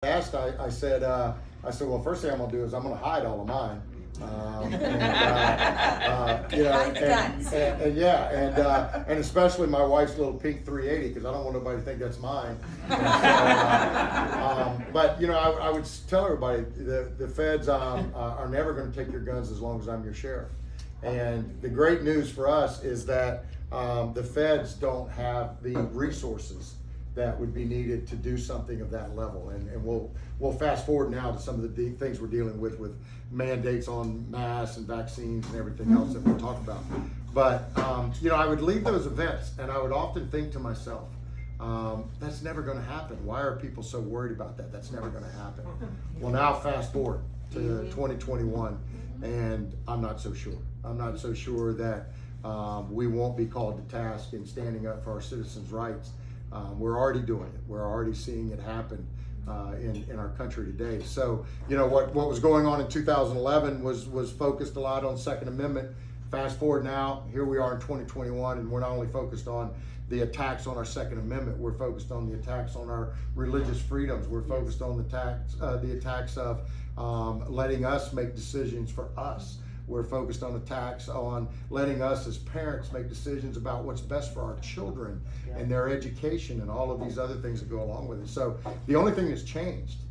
asked, I said, well, first thing I'm gonna do is I'm gonna hide all of mine. And especially my wife's little pink 380 because I don't want nobody to think that's mine. But I would tell everybody the feds are never going to take your guns as long as I'm your sheriff. And the great news for us is that the feds don't have the resources that would be needed to do something of that level. And we'll fast forward now to some of the things we're dealing with mandates on masks and vaccines and everything else that we'll talk about. But I would leave those events and I would often think to myself, that's never going to happen. Why are people so worried about that? That's never going to happen. Well, now fast forward to 2021 and I'm not so sure. I'm not so sure that we won't be called to task in standing up for our citizens' rights. We're already doing it. We're already seeing it happen in our country today. So, what was going on in 2011 was focused a lot on Second Amendment. Fast forward now, here we are in 2021, and we're not only focused on the attacks on our Second Amendment, we're focused on the attacks on our religious freedoms. We're focused on the attacks of letting us make decisions for us. We're focused on attacks on letting us as parents make decisions about what's best for our children and their education and all of these other things that go along with it. So the only thing that's changed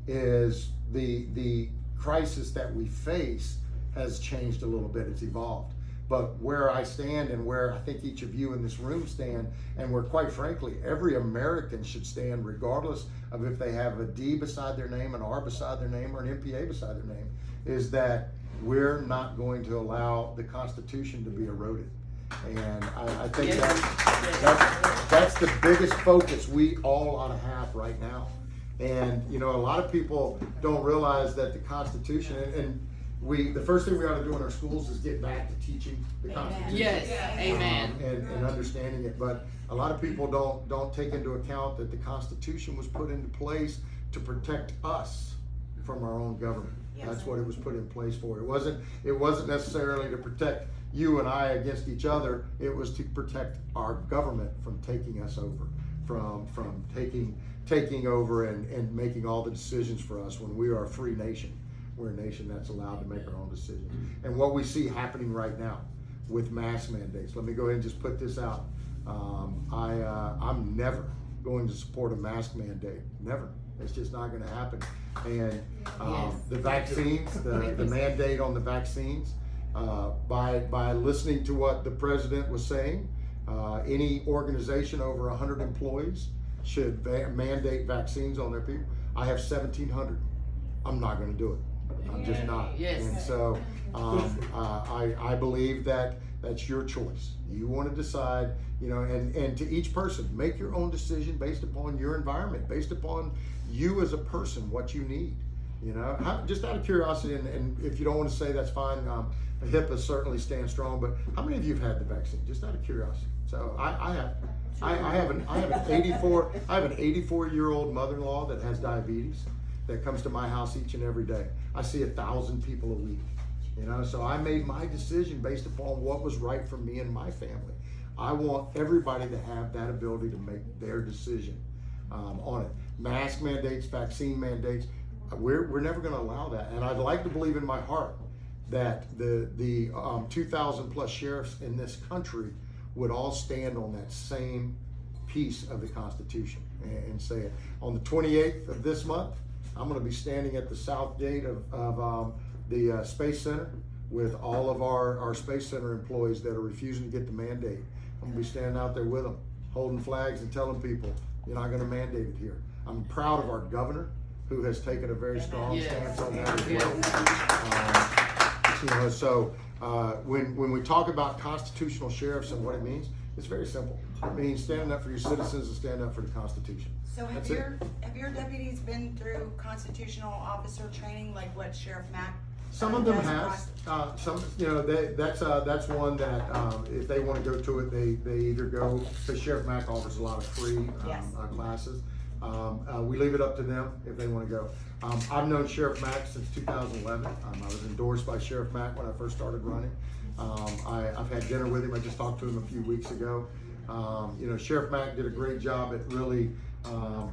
is the crisis that we face has changed a little bit. It's evolved. But where I stand and where I think each of you in this room stand, and where quite frankly every American should stand regardless of if they have a D beside their name, an R beside their name, or an MPA beside their name, is that we're not going to allow the Constitution to be eroded. And I think that's the biggest focus we all ought to have right now. And a lot of people don't realize that the Constitution, and the first thing we ought to do in our schools is get back to teaching the Constitution. Yes, amen. And understanding it. But a lot of people don't take into account that the Constitution was put into place to protect us from our own government. That's what it was put in place for. It wasn't necessarily to protect you and I against each other. It was to protect our government from taking us over, from taking over and making all the decisions for us when we are a free nation. We're a nation that's allowed to make our own decisions. And what we see happening right now with mask mandates, let me go ahead and just put this out. I'm never going to support a mask mandate. Never. It's just not going to happen. And the vaccines, the mandate on the vaccines, by listening to what the president was saying, any organization over 100 employees should mandate vaccines on their people. I have 1,700. I'm not going to do it. I'm just not. Yes. And so I believe that that's your choice. You want to decide, and to each person, make your own decision based upon your environment, based upon you as a person, what you need. Just out of curiosity, and if you don't want to say, that's fine. HIPAA certainly stands strong. But how many of you have had the vaccine? Just out of curiosity. So I have. I have an 84-year-old mother-in-law that has diabetes that comes to my house each and every day. I see 1,000 people a week. So I made my decision based upon what was right for me and my family. I want everybody to have that ability to make their decision on it. Mask mandates, vaccine mandates, we're never going to allow that. And I'd like to believe in my heart that the 2,000 plus sheriffs in this country would all stand on that same piece of the Constitution and say it. On the 28th of this month, I'm going to be standing at the south gate of the Space Center with all of our Space Center employees that are refusing to get the mandate. I'm going to be standing out there with them, holding flags and telling people, you're not going to mandate it here. I'm proud of our governor, who has taken a very strong stance on that as well. When we talk about constitutional sheriffs and what it means, it's very simple. It means standing up for your citizens and standing up for the Constitution. So have your deputies been through constitutional officer training like what Sheriff Mack? Some of them have. That's one that if they want to go to it, they either go, because Sheriff Mack offers a lot of free classes. We leave it up to them if they want to go. I've known Sheriff Mack since 2011. I was endorsed by Sheriff Mack when I first started running. I've had dinner with him. I just talked to him a few weeks ago. Sheriff Mack did a great job at really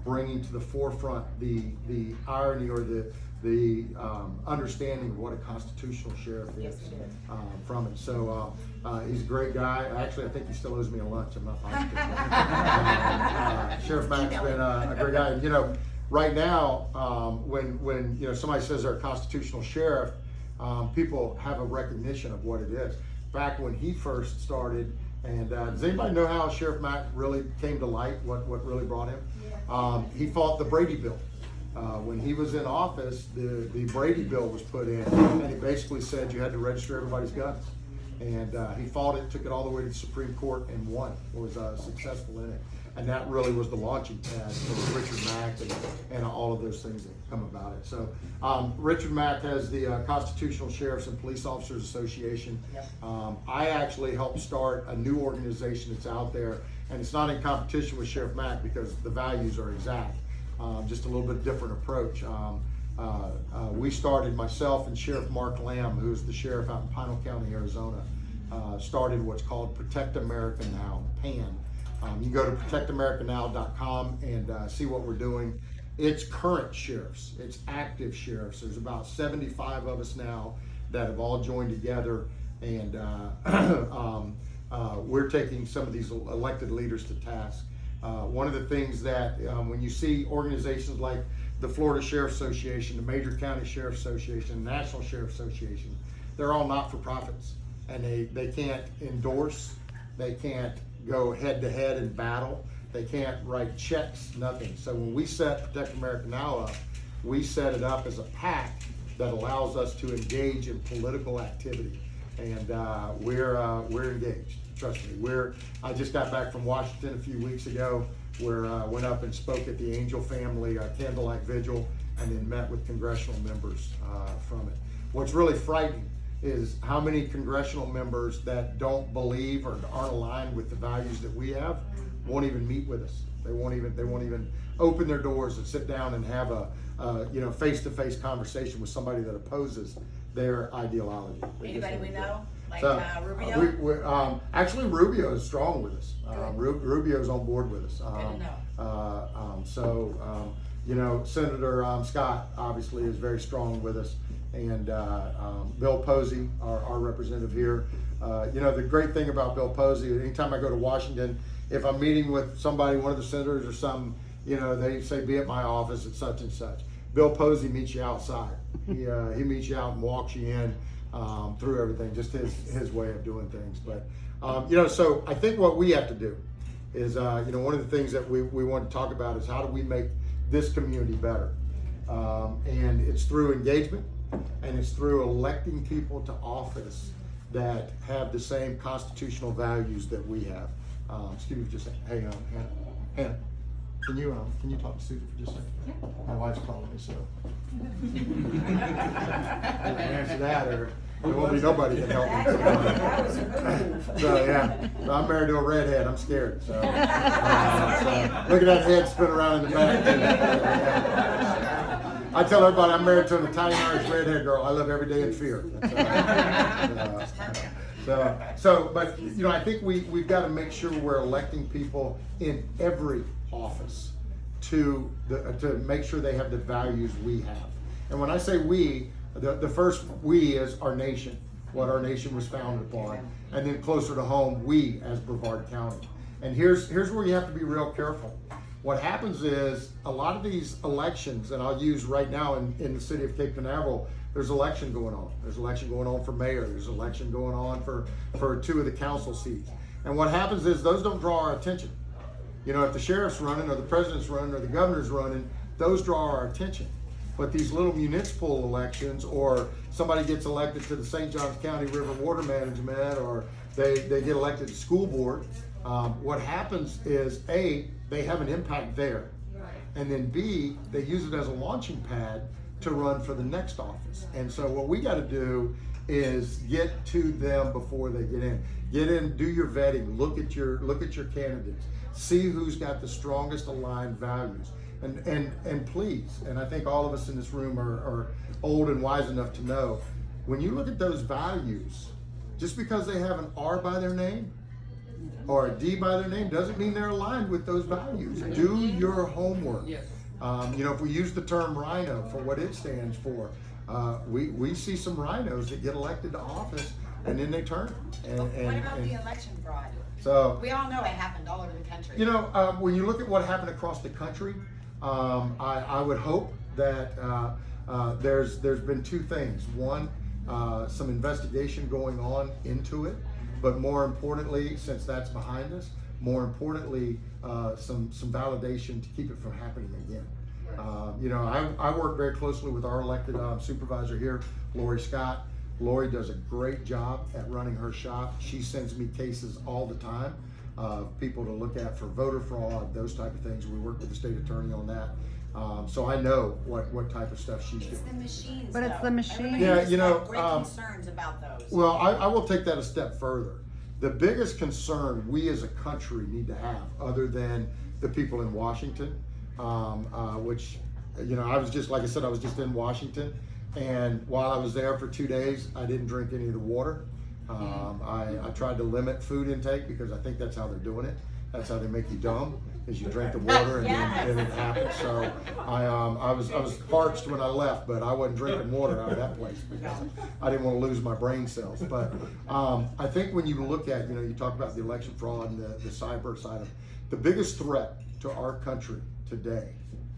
bringing to the forefront the irony or the understanding of what a constitutional sheriff is from it. So he's a great guy. Actually, I think he still owes me a lunch. I'm not positive. Sheriff Mack's been a great guy. And, you know, right now, when you know somebody says they're a constitutional sheriff, people have a recognition of what it is. Back when he first started, and does anybody know how Sheriff Mack really came to light? What really brought him? He fought the Brady Bill. When he was in office, the Brady Bill was put in, and it basically said you had to register everybody's guns. And he fought it, took it all the way to the Supreme Court, and won. Was successful in it, and that really was the launching pad for Richard Mack and all of those things that come about it. So Richard Mack has the Constitutional Sheriffs and Police Officers Association. I actually helped start a new organization that's out there, and it's not in competition with Sheriff Mack because the values are exact. Just a little bit different approach. We started, myself and Sheriff Mark Lamb, who's the sheriff out in Pinal County, Arizona, started what's called Protect America Now, PAN. You can go to protectamericanow.com and see what we're doing. It's current sheriffs, it's active sheriffs. There's about 75 of us now that have all joined together, and we're taking some of these elected leaders to task. One of the things that when you see organizations like the Florida Sheriff Association, the Major County Sheriff Association, the National Sheriff Association, they're all not-for-profits, and they can't endorse, they can't go head-to-head in battle, they can't write checks, nothing. So when we set Protect America Now up, we set it up as a PAC that allows us to engage in political activity, and we're engaged. Trust me, I just got back from Washington a few weeks ago, where I went up and spoke at the Angel Family Candlelight Vigil, and then met with congressional members from it. What's really frightening is how many congressional members that don't believe or aren't aligned with the values that we have won't even meet with us. They won't even open their doors and sit down and have a face-to-face conversation with somebody that opposes their ideology. Anybody we know? Like Rubio? Actually, Rubio is strong with us. Rubio's on board with us. Good to know. Senator Scott obviously is very strong with us, and Bill Posey, our representative here. The great thing about Bill Posey, anytime I go to Washington, if I'm meeting with somebody, one of the senators or some, they say be at my office at such and such. Bill Posey meets you outside. He meets you out and walks you in. Through everything, just his way of doing things. But so I think what we have to do is one of the things that we want to talk about is how do we make this community better, and it's through engagement, and it's through electing people to office that have the same constitutional values that we have. Excuse me, just hey, Hannah, can you talk to Susan for just a second? Yeah. My wife's calling me, so answer that, or there won't be nobody can help me. That was a good move. So yeah, so I'm married to a redhead. I'm scared. So look at that head spin around in the back. I tell everybody I'm married to an Italian Irish redhead girl. I live every day in fear. But I think we've got to make sure we're electing people in every office to make sure they have the values we have. And when I say we, the first we is our nation, what our nation was founded upon, and then closer to home, we as Brevard County. And here's where you have to be real careful. What happens is a lot of these elections, and I'll use right now in the city of Cape Canaveral, there's election going on. There's election going on for mayor. There's election going on for 2 of the council seats. And what happens is those don't draw our attention. If the sheriff's running or the president's running or the governor's running, those draw our attention. But these little municipal elections, or somebody gets elected to the St. Johns County River Water Management, or they get elected to school board, what happens is A, they have an impact there. And then B, they use it as a launching pad to run for the next office. And so what we got to do is get to them before they get in. Get in, do your vetting, look at your candidates, see who's got the strongest aligned values. And please, and I think all of us in this room are old and wise enough to know, when you look at those values, just because they have an R by their name, or a D by their name doesn't mean they're aligned with those values. Do your homework. Yes. If we use the term rhino for what it stands for, we see some rhinos that get elected to office and then they turn. What about the election fraud? So We all know it happened all over the country. when you look at what happened across the country, I would hope that there's been two things. One, some investigation going on into it, but more importantly, since that's behind us, more importantly, some validation to keep it from happening again. I work very closely with our elected supervisor here, Lori Scott. Lori does a great job at running her shop. She sends me cases all the time of people to look at for voter fraud, those type of things. We work with the state attorney on that. So I know what type of stuff she's It's doing. the machines. But it's though. the machines. Everybody Yeah, just got great concerns about those. Well, I will take that a step further. The biggest concern we as a country need to have, other than the people in Washington, which, I was just, like I said, I was just in Washington, and while I was there for 2 days, I didn't drink any of the water. I tried to limit food intake because I think that's how they're doing it. That's how they make you dumb, is you drink the water and then it happens. So I was parched when I left, but I wasn't drinking water out of that place because I didn't want to lose my brain cells. But I think when you look at, you talk about the election fraud and the cyber side of it, the biggest threat to our country today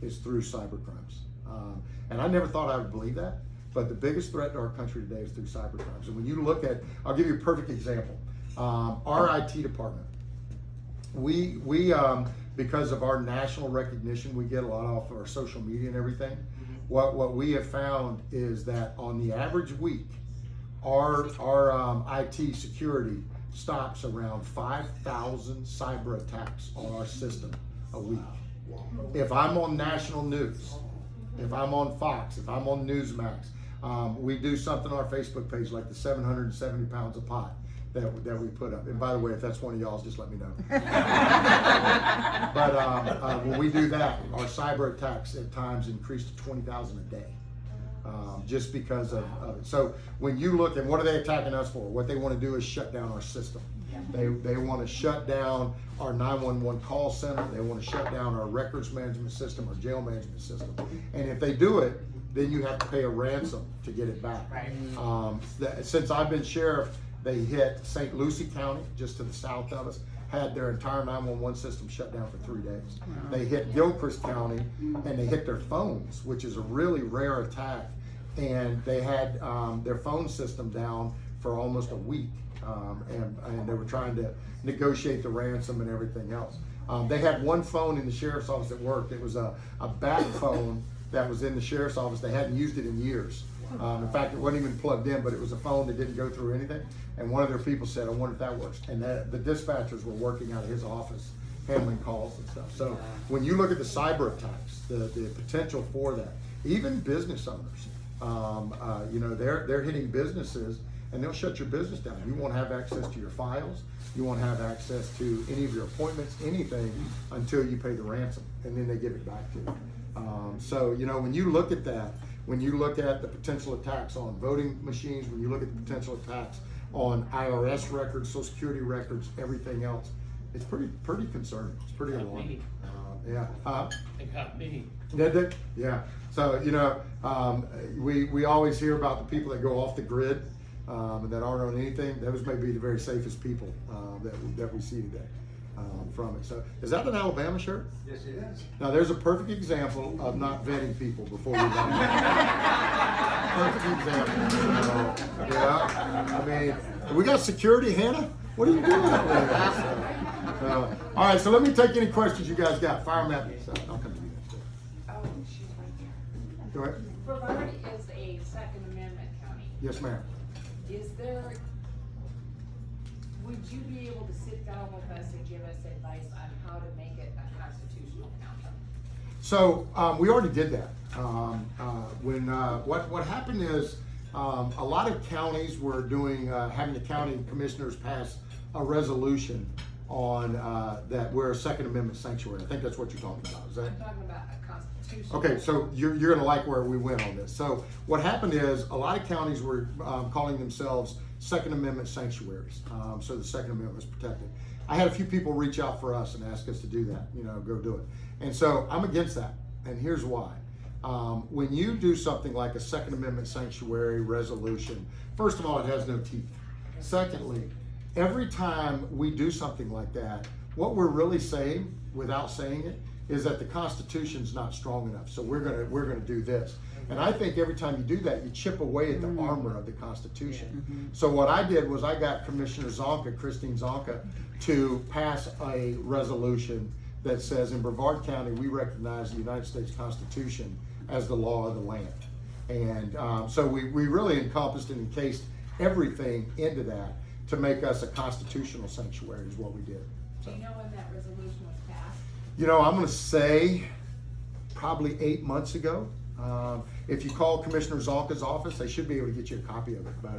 is through cyber crimes. And I never thought I would believe that, but the biggest threat to our country today is through cyber crimes. And when you look at, I'll give you a perfect example. Our IT department, we because of our national recognition, we get a lot off our social media and everything. What we have found is that on the average week, our IT security stops around 5,000 cyber attacks on our system a week. If I'm on national news, if I'm on Fox, if I'm on Newsmax, we do something on our Facebook page like the 770 pounds of pot that we put up. And by the way, if that's one of y'all's, just let me know. But when we do that, our cyber attacks at times increase to 20,000 a day. Just because of it. So when you look at what are they attacking us for? What they want to do is shut down our system. They want to shut down our 911 call center. They want to shut down our records management system, our jail management system. And if they do it, then you have to pay a ransom to get it back. Since I've been sheriff, they hit St. Lucie County, just to the south of us, had their entire 911 system shut down for 3 days. They hit Gilchrist County, and they hit their phones, which is a really rare attack. And they had their phone system down for almost a week. And they were trying to negotiate the ransom and everything else. They had one phone in the sheriff's office that worked. It was a bat phone that was in the sheriff's office. They hadn't used it in years. In fact, it wasn't even plugged in, but it was a phone that didn't go through anything. And one of their people said, I wonder if that works. And the dispatchers were working out of his office, handling calls and stuff. So when you look at the cyber attacks, the potential for that, even business owners, they're hitting businesses and they'll shut your business down. You won't have access to your files. You won't have access to any of your appointments, anything, until you pay the ransom, and then they give it back to you. So when you look at that, when you look at the potential attacks on voting machines, when you look at the potential attacks on IRS records, Social Security records, everything else, it's pretty concerning. It's pretty alarming. Yeah. They got me. Yeah. So we always hear about the people that go off the grid and that aren't on anything. Those may be the very safest people that we see today from it. So is that an Alabama shirt? Yes, it is. Now there's a perfect example of not vetting people before we vote. Perfect example. I mean, we got security, Hannah. What are you doing out there? All right, so let me take any questions you guys got. Fire them at me. So I'll come to you. Oh, she's right there. Go ahead. Brevard is a Second Amendment county. Yes, ma'am. Would you be able to sit down with us and give us advice on how to make it a constitutional county? So we already did that. What happened is a lot of counties were doing having the county commissioners pass a resolution on that we're a Second Amendment sanctuary. I think that's what you're talking about. Is that? I'm talking about a constitutional. Okay, so you're gonna like where we went on this. So what happened is a lot of counties were calling themselves Second Amendment sanctuaries. So the Second Amendment was protected. I had a few people reach out for us and ask us to do that, go do it. And so I'm against that, and here's why. When you do something like a Second Amendment sanctuary resolution, first of all, it has no teeth. Secondly, every time we do something like that, what we're really saying, without saying it, is that the Constitution's not strong enough. So we're gonna do this. And I think every time you do that, you chip away at the armor of the Constitution. So what I did was I got Commissioner Zonka, Christine Zonka, to pass a resolution that says in Brevard County, we recognize the United States Constitution as the law of the land. And so we really encompassed and encased everything into that to make us a constitutional sanctuary is what we did. Do you know when that resolution was passed? I'm gonna say probably 8 months ago. If you call Commissioner Zonka's office, they should be able to get you a copy of it. But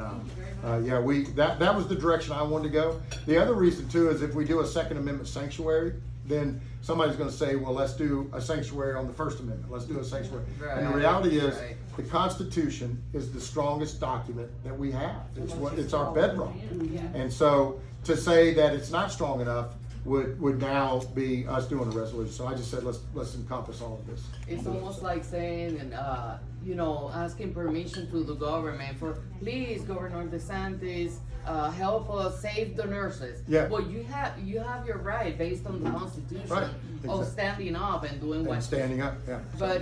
that was the direction I wanted to go. The other reason too is if we do a Second Amendment sanctuary, then somebody's going to say, well, let's do a sanctuary on the First Amendment. Let's do a sanctuary. Right, and the reality is, right. the Constitution is the strongest document that we have. It's our bedrock. Yeah. And so to say that it's not strong enough would now be us doing a resolution. So I just said let's encompass all of this. It's almost like saying, asking permission to the government for, please, Governor DeSantis, help us save the nurses. Yeah. Well, you have your right based on the Constitution Right. of Exactly. standing up and doing And what. standing up, yeah. But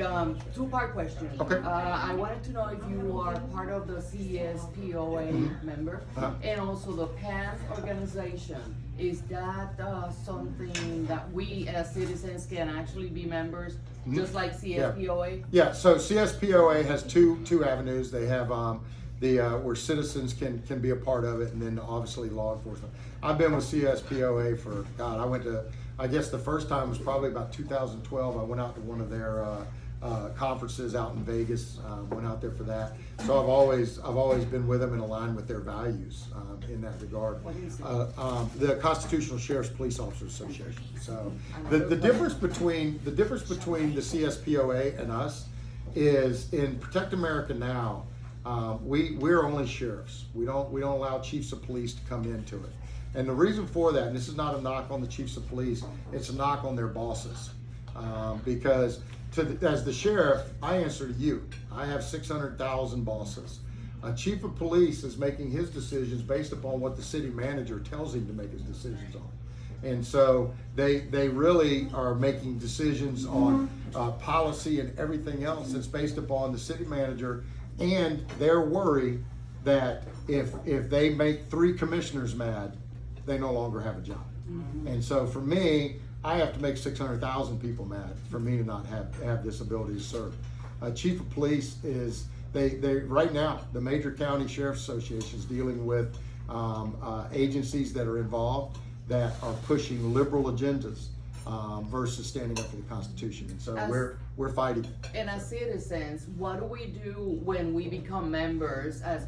two-part question. Okay. I wanted to know if you are part of the CSPOA member Uh-huh. and also the PAN organization. Is that something that we as citizens can actually be members, just like CSPOA? Yeah, so CSPOA has two avenues. They have where citizens can be a part of it, and then obviously law enforcement. I've been with CSPOA for, I guess the first time was probably about 2012. I went out to one of their conferences out in Vegas, went out there for that. So I've always been with them and aligned with their values in that regard. What is it? The Constitutional Sheriff's Police Officers Association. So the difference between the CSPOA and us is in Protect America Now. We're only sheriffs. We don't allow chiefs of police to come into it. And the reason for that, and this is not a knock on the chiefs of police, it's a knock on their bosses. Because as the sheriff, I answer to you. I have 600,000 bosses. A chief of police is making his decisions based upon what the city manager tells him to make his decisions on. And so they really are making decisions on policy and everything else that's based upon the city manager and their worry that if they make 3 commissioners mad, they no longer have a job. And so for me, I have to make 600,000 people mad for me to not have this ability to serve. Chief of police is, they right now, the major county sheriff's associations dealing with agencies that are involved that are pushing liberal agendas versus standing up for the Constitution. And so we're fighting. And as citizens, what do we do when we become members as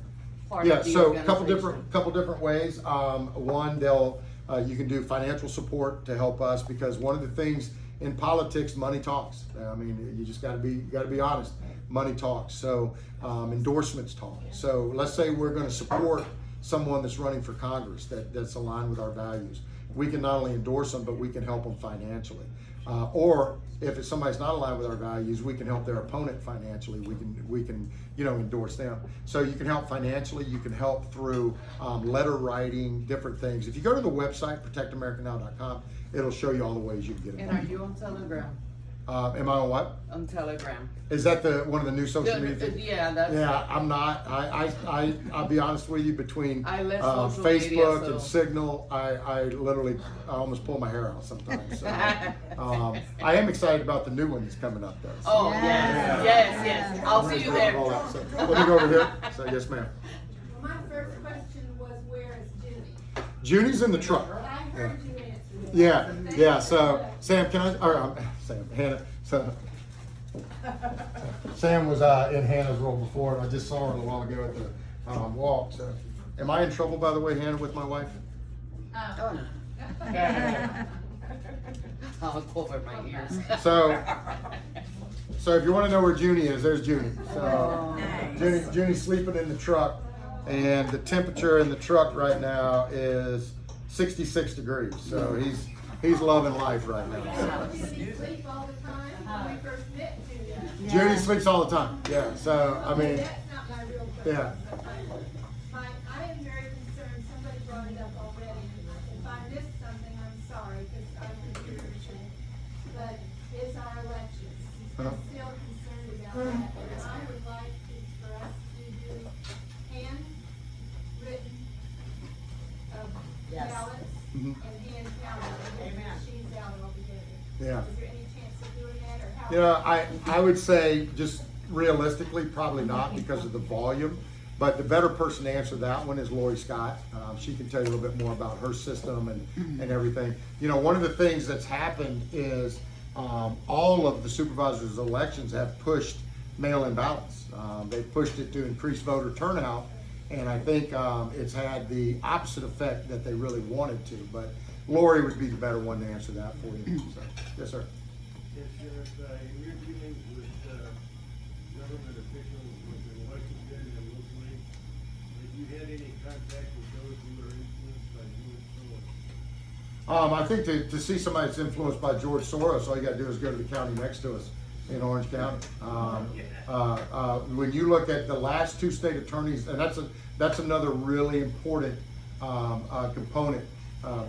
part Yeah, of the so organization? couple different ways. One, you can do financial support to help us, because one of the things in politics, money talks. I mean, you just gotta be honest. Money talks. So endorsements talk. So let's say we're going to support someone that's running for Congress that's aligned with our values. We can not only endorse them, but we can help them financially. Or if somebody's not aligned with our values, we can help their opponent financially. We can endorse them. So you can help financially. You can help through letter writing, different things. If you go to the website protectamericanow.com, it'll show you all the ways you can get And involved. are you on Telegram? Am I on what? On Telegram. Is that one of the new social media things? Yeah, that's. Yeah, I'm not. I'll be honest with you. Between I left social media, Facebook so- and Signal, I literally almost pull my hair out sometimes. So, I am excited about the new one that's coming up though. So. Oh, Yes. yes. I'll see you there. Roll out. So, let me go over here. So yes, ma'am. My first question was, where is Junie? Junie's in the truck. But I heard you answer that. Yeah. So Sam, Hannah. So Sam was in Hannah's role before, and I just saw her a little while ago at the walk. So, am I in trouble, by the way, Hannah, with my wife? Oh, no. I'll cover my ears. So if you want to know where Junie is, there's Junie. So Nice. Junie's sleeping in the truck, and the temperature in the truck right now is 66 degrees. So he's loving life right now. Did he sleep all the time when we first met Judy? Judy sleeps all the time. Yeah. So I mean, That's not my real question. yeah. I am very concerned, somebody brought it up already. If I missed something, I'm sorry, because I'm confused. But it's our elections. I'm still concerned about that. And I would like for us to do handwritten Yes. ballots Mhm. and hand counted, and get machines out altogether. Yeah. Is there any chance of doing that, or how? You know, I would say just realistically, probably not because of the volume. But the better person to answer that one is Lori Scott. She can tell you a little bit more about her system and everything. You know, one of the things that's happened is all of the supervisors' elections have pushed mail-in ballots. They've pushed it to increase voter turnout, and I think it's had the opposite effect that they really wanted to. But Lori would be the better one to answer that for you. So, yes, sir. Yes, Sheriff, in your dealings with government officials, within Washington and locally, have you had any contact with those who are influenced by George Soros? I think to see somebody that's influenced by George Soros, all you gotta do is go to the county next to us in Orange County. When you look at the last two state attorneys, and that's another really important component.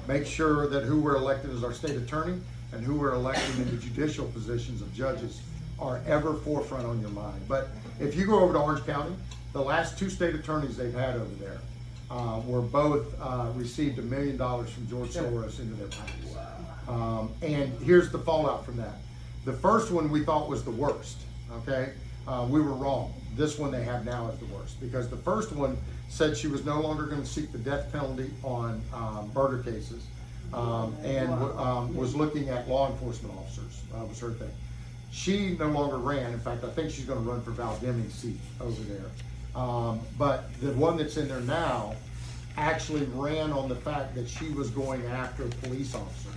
Make sure that who we're elected as our state attorney and who we're electing in the judicial positions of judges are ever forefront on your mind. But if you go over to Orange County, the last two state attorneys they've had over there were both received $1 million from George Soros into their pockets. And here's the fallout from that. The first one we thought was the worst, okay? We were wrong. This one they have now is the worst, because the first one said she was no longer going to seek the death penalty on murder cases, and was looking at law enforcement officers, was her thing. She no longer ran. In fact, I think she's going to run for Val Deming's seat over there. But the one that's in there now actually ran on the fact that she was going after police officers.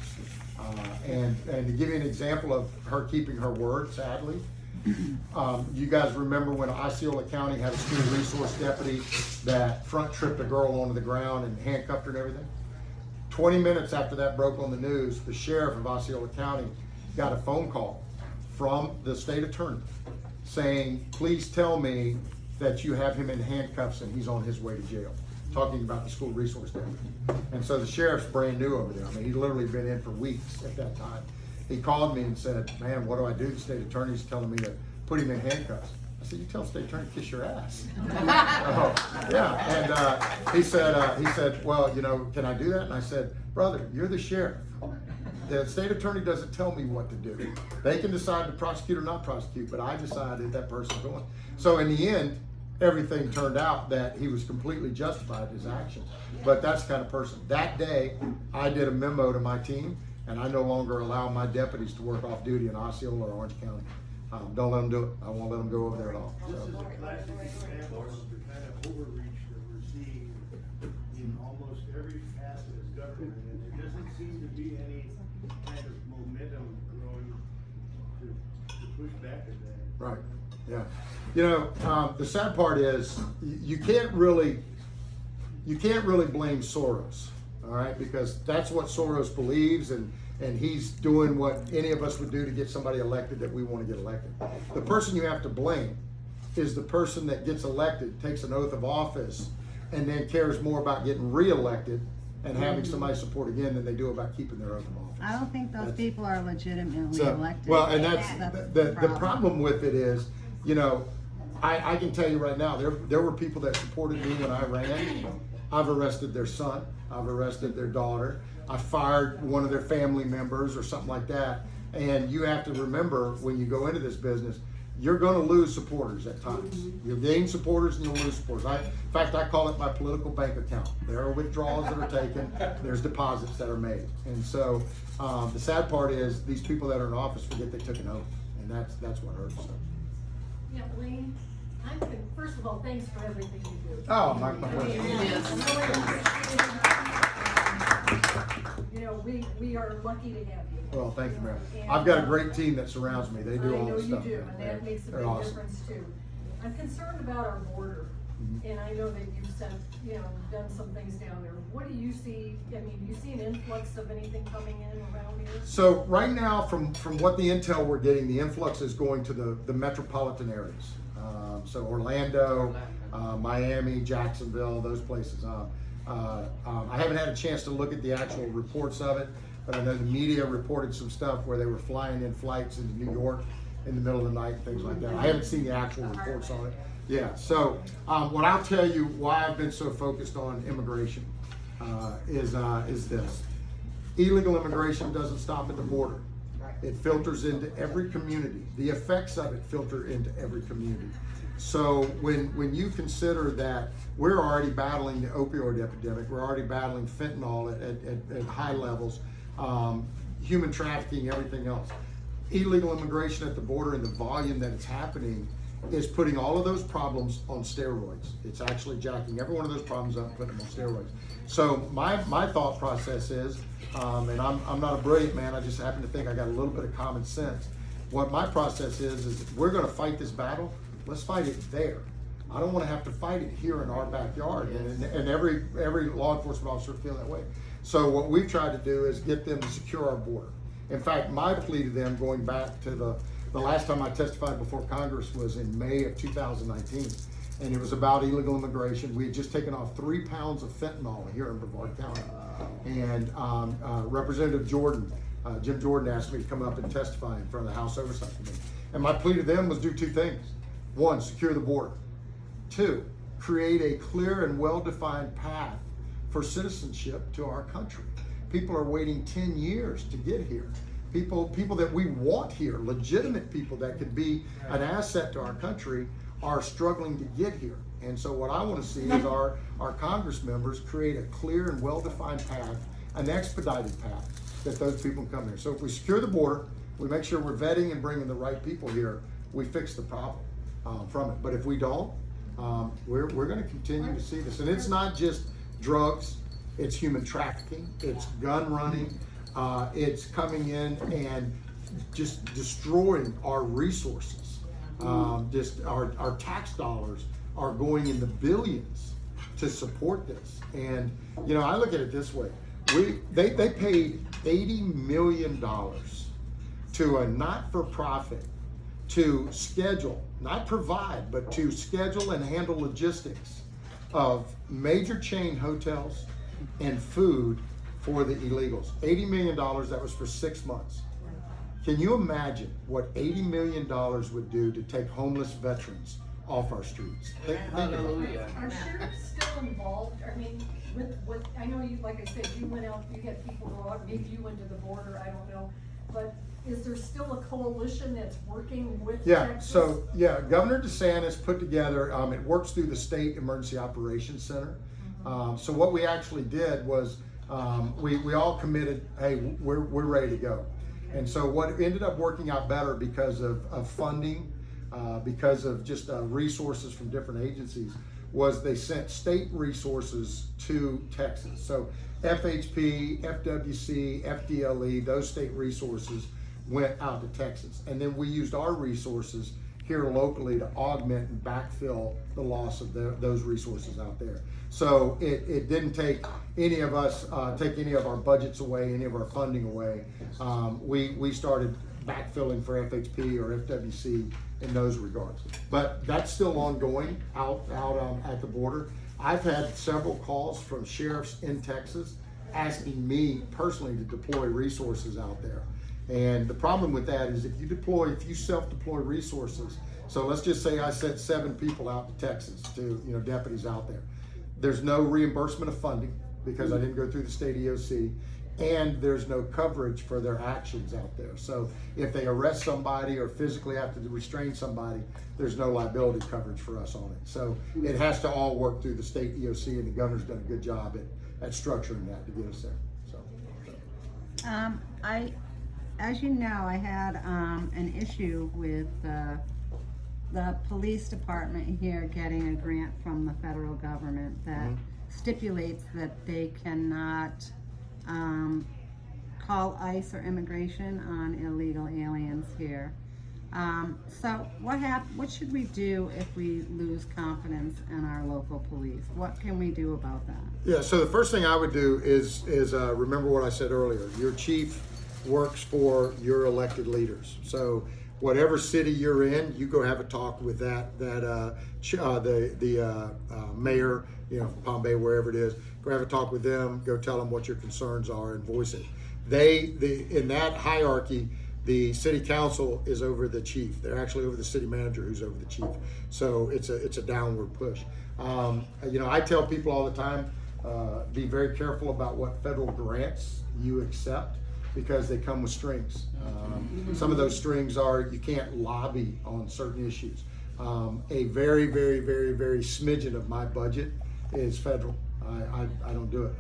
And to give you an example of her keeping her word, sadly, you guys remember when Osceola County had a school resource deputy that front tripped a girl onto the ground and handcuffed her and everything? 20 minutes after that broke on the news, the sheriff of Osceola County got a phone call from the state attorney saying, please tell me that you have him in handcuffs and he's on his way to jail, talking about the school resource deputy. And so the sheriff's brand new over there. I mean, he'd literally been in for weeks at that time. He called me and said, man, what do I do? The state attorney's telling me to put him in handcuffs. I said, you tell the state attorney to kiss your ass. Yeah, and he said, well, you know, can I do that? And I said, brother, you're the sheriff. The state attorney doesn't tell me what to do. They can decide to prosecute or not prosecute, but I decided that person's going. So in the end, everything turned out that he was completely justified in his actions. But that's the kind of person. That day, I did a memo to my team, and I no longer allow my deputies to work off duty in Osceola or Orange County. Don't let them do it. I won't let them go over there at all. This So. is a classic example of the kind of overreach that we're seeing in almost every facet of government, and there doesn't seem to be any kind of momentum growing to push back at that. Right. Yeah. You know, the sad part is you can't really blame Soros, all right? Because that's what Soros believes, and he's doing what any of us would do to get somebody elected that we want to get elected. The person you have to blame is the person that gets elected, takes an oath of office, and then cares more about getting reelected and having somebody support again than they do about keeping their oath of office. I don't think those people are legitimately So, elected. well, and that's the problem with it is, you know, I can tell you right now, there were people that supported me when I ran. I've arrested their son. I've arrested their daughter. I fired one of their family members or something like that. And you have to remember, when you go into this business, you're going to lose supporters at times. You'll gain supporters and you'll lose supporters. In fact, I call it my political bank account. There are withdrawals that are taken. There's deposits that are made. And so the sad part is these people that are in office forget they took an oath. And that's what hurts. So. Yeah, Wayne, first of all, thanks for everything you do. Oh, my pleasure. You know, we are lucky to have you. Well, thank you, Mary. I've got a great team that surrounds me. They do all this stuff. I know you do, and that makes a They're big awesome. difference too. I'm concerned about our border. And I know that you've sent, done some things down there. What do you see? I mean, do you see an influx of anything coming in around here? So right now, from what the intel we're getting, the influx is going to the metropolitan areas. So Orlando, Miami, Jacksonville, those places. I haven't had a chance to look at the actual reports of it, but I know the media reported some stuff where they were flying in flights into New York in the middle of the night, things like that. I haven't seen the actual reports on it. Yeah, so what I'll tell you why I've been so focused on immigration is this. Illegal immigration doesn't stop at the border. It filters into every community. The effects of it filter into every community. So when you consider that we're already battling the opioid epidemic, we're already battling fentanyl at high levels, human trafficking, everything else. Illegal immigration at the border and the volume that it's happening is putting all of those problems on steroids. It's actually jacking every one of those problems up and putting them on steroids. So my thought process is, and I'm not a brilliant man, I just happen to think I got a little bit of common sense. What my process is if we're gonna fight this battle, let's fight it there. I don't wanna have to fight it here in our backyard, and every law enforcement officer feel that way. So what we've tried to do is get them to secure our border. In fact, my plea to them, going back to the last time I testified before Congress was in May of 2019, and it was about illegal immigration. We had just taken off 3 pounds of fentanyl here in Brevard County. And Representative Jordan, Jim Jordan asked me to come up and testify in front of the House Oversight Committee. And my plea to them was do 2 things. 1, secure the border. 2, create a clear and well-defined path for citizenship to our country. People are waiting 10 years to get here. People that we want here, legitimate people that could be an asset to our country, are struggling to get here. And so what I want to see is our Congress members create a clear and well-defined path, an expedited path, that those people can come here. So if we secure the border, we make sure we're vetting and bringing the right people here, we fix the problem from it. But if we don't, we're going to continue to see this. And it's not just drugs, it's human trafficking, it's gun running, it's coming in and just destroying our resources. Just our tax dollars are going in the billions to support this. And I look at it this way: they paid $80 million to a not-for-profit to schedule, not provide, but to schedule and handle logistics of major chain hotels and food for the illegals. $80 million, that was for 6 months. Can you imagine what $80 million would do to take homeless veterans off our streets? Think about it. Are sheriffs still involved? I mean, with I know you, like I said, you went out, you had people go out, maybe you went to the border, I don't know. But is there still a coalition that's working with Texas? So Governor DeSantis put together, it works through the State Emergency Operations Center. So what we actually did was we all committed, hey, we're ready to go. And so what ended up working out better because of funding, because of just resources from different agencies, was they sent state resources to Texas. So FHP, FWC, FDLE, those state resources went out to Texas. And then we used our resources here locally to augment and backfill the loss of those resources out there. So it didn't take any of us, take any of our budgets away, any of our funding away. We started backfilling for FHP or FWC in those regards. But that's still ongoing out at the border. I've had several calls from sheriffs in Texas asking me personally to deploy resources out there. And the problem with that is if you self-deploy resources, so let's just say I sent 7 people out to Texas, to deputies out there. There's no reimbursement of funding because I didn't go through the state EOC, and there's no coverage for their actions out there. So if they arrest somebody or physically have to restrain somebody, there's no liability coverage for us on it. So it has to all work through the state EOC, and the governor's done a good job at structuring that to get us there. As you know, I had an issue with the police department here getting a grant from the federal government that stipulates that they cannot call ICE or immigration on illegal aliens here. So what should we do if we lose confidence in our local police? What can we do about that? Yeah, so the first thing I would do is remember what I said earlier. Your chief works for your elected leaders. So whatever city you're in, you go have a talk with the mayor, from Palm Bay, wherever it is. Go have a talk with them. Go tell them what your concerns are and voice it. In that hierarchy, the city council is over the chief. They're actually over the city manager, who's over the chief. So it's a downward push. I tell people all the time, be very careful about what federal grants you accept, because they come with strings. Some of those strings are you can't lobby on certain issues. A very, very, very, very smidgen of my budget is federal. I don't do it.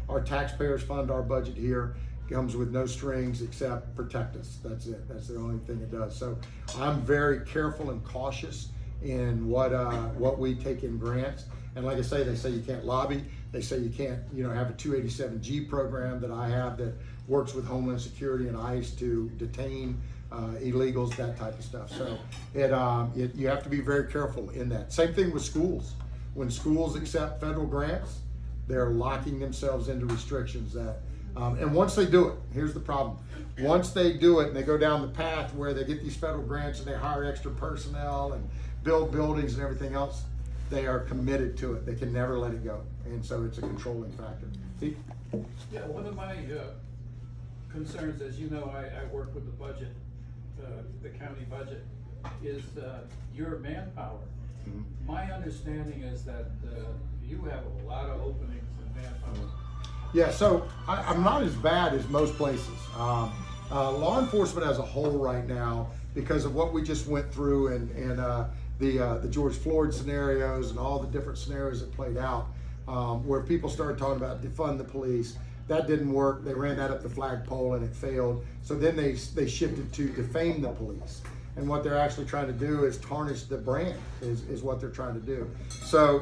Our taxpayers fund our budget here. Comes with no strings except protect us. That's it. That's the only thing it does. So I'm very careful and cautious in what we take in grants. And like I say, they say you can't lobby. They say you can't, have a 287G program that I have that works with Homeland Security and ICE to detain illegals, that type of stuff. So you have to be very careful in that. Same thing with schools. When schools accept federal grants, they're locking themselves into restrictions that, and once they do it, here's the problem. Once they do it and they go down the path where they get these federal grants and they hire extra personnel and build buildings and everything else, they are committed to it. They can never let it go. And so it's a controlling factor. See? Yeah, one of my concerns, as you know, I work with the budget, the county budget, is your manpower. Mm-hmm. My understanding is that you have a lot of openings in manpower. Yeah, so I'm not as bad as most places. Law enforcement as a whole right now, because of what we just went through and the George Floyd scenarios and all the different scenarios that played out, where people started talking about defund the police. That didn't work. They ran that up the flagpole and it failed. So then they shifted to defame the police. And what they're actually trying to do is tarnish the brand, is what they're trying to do. So,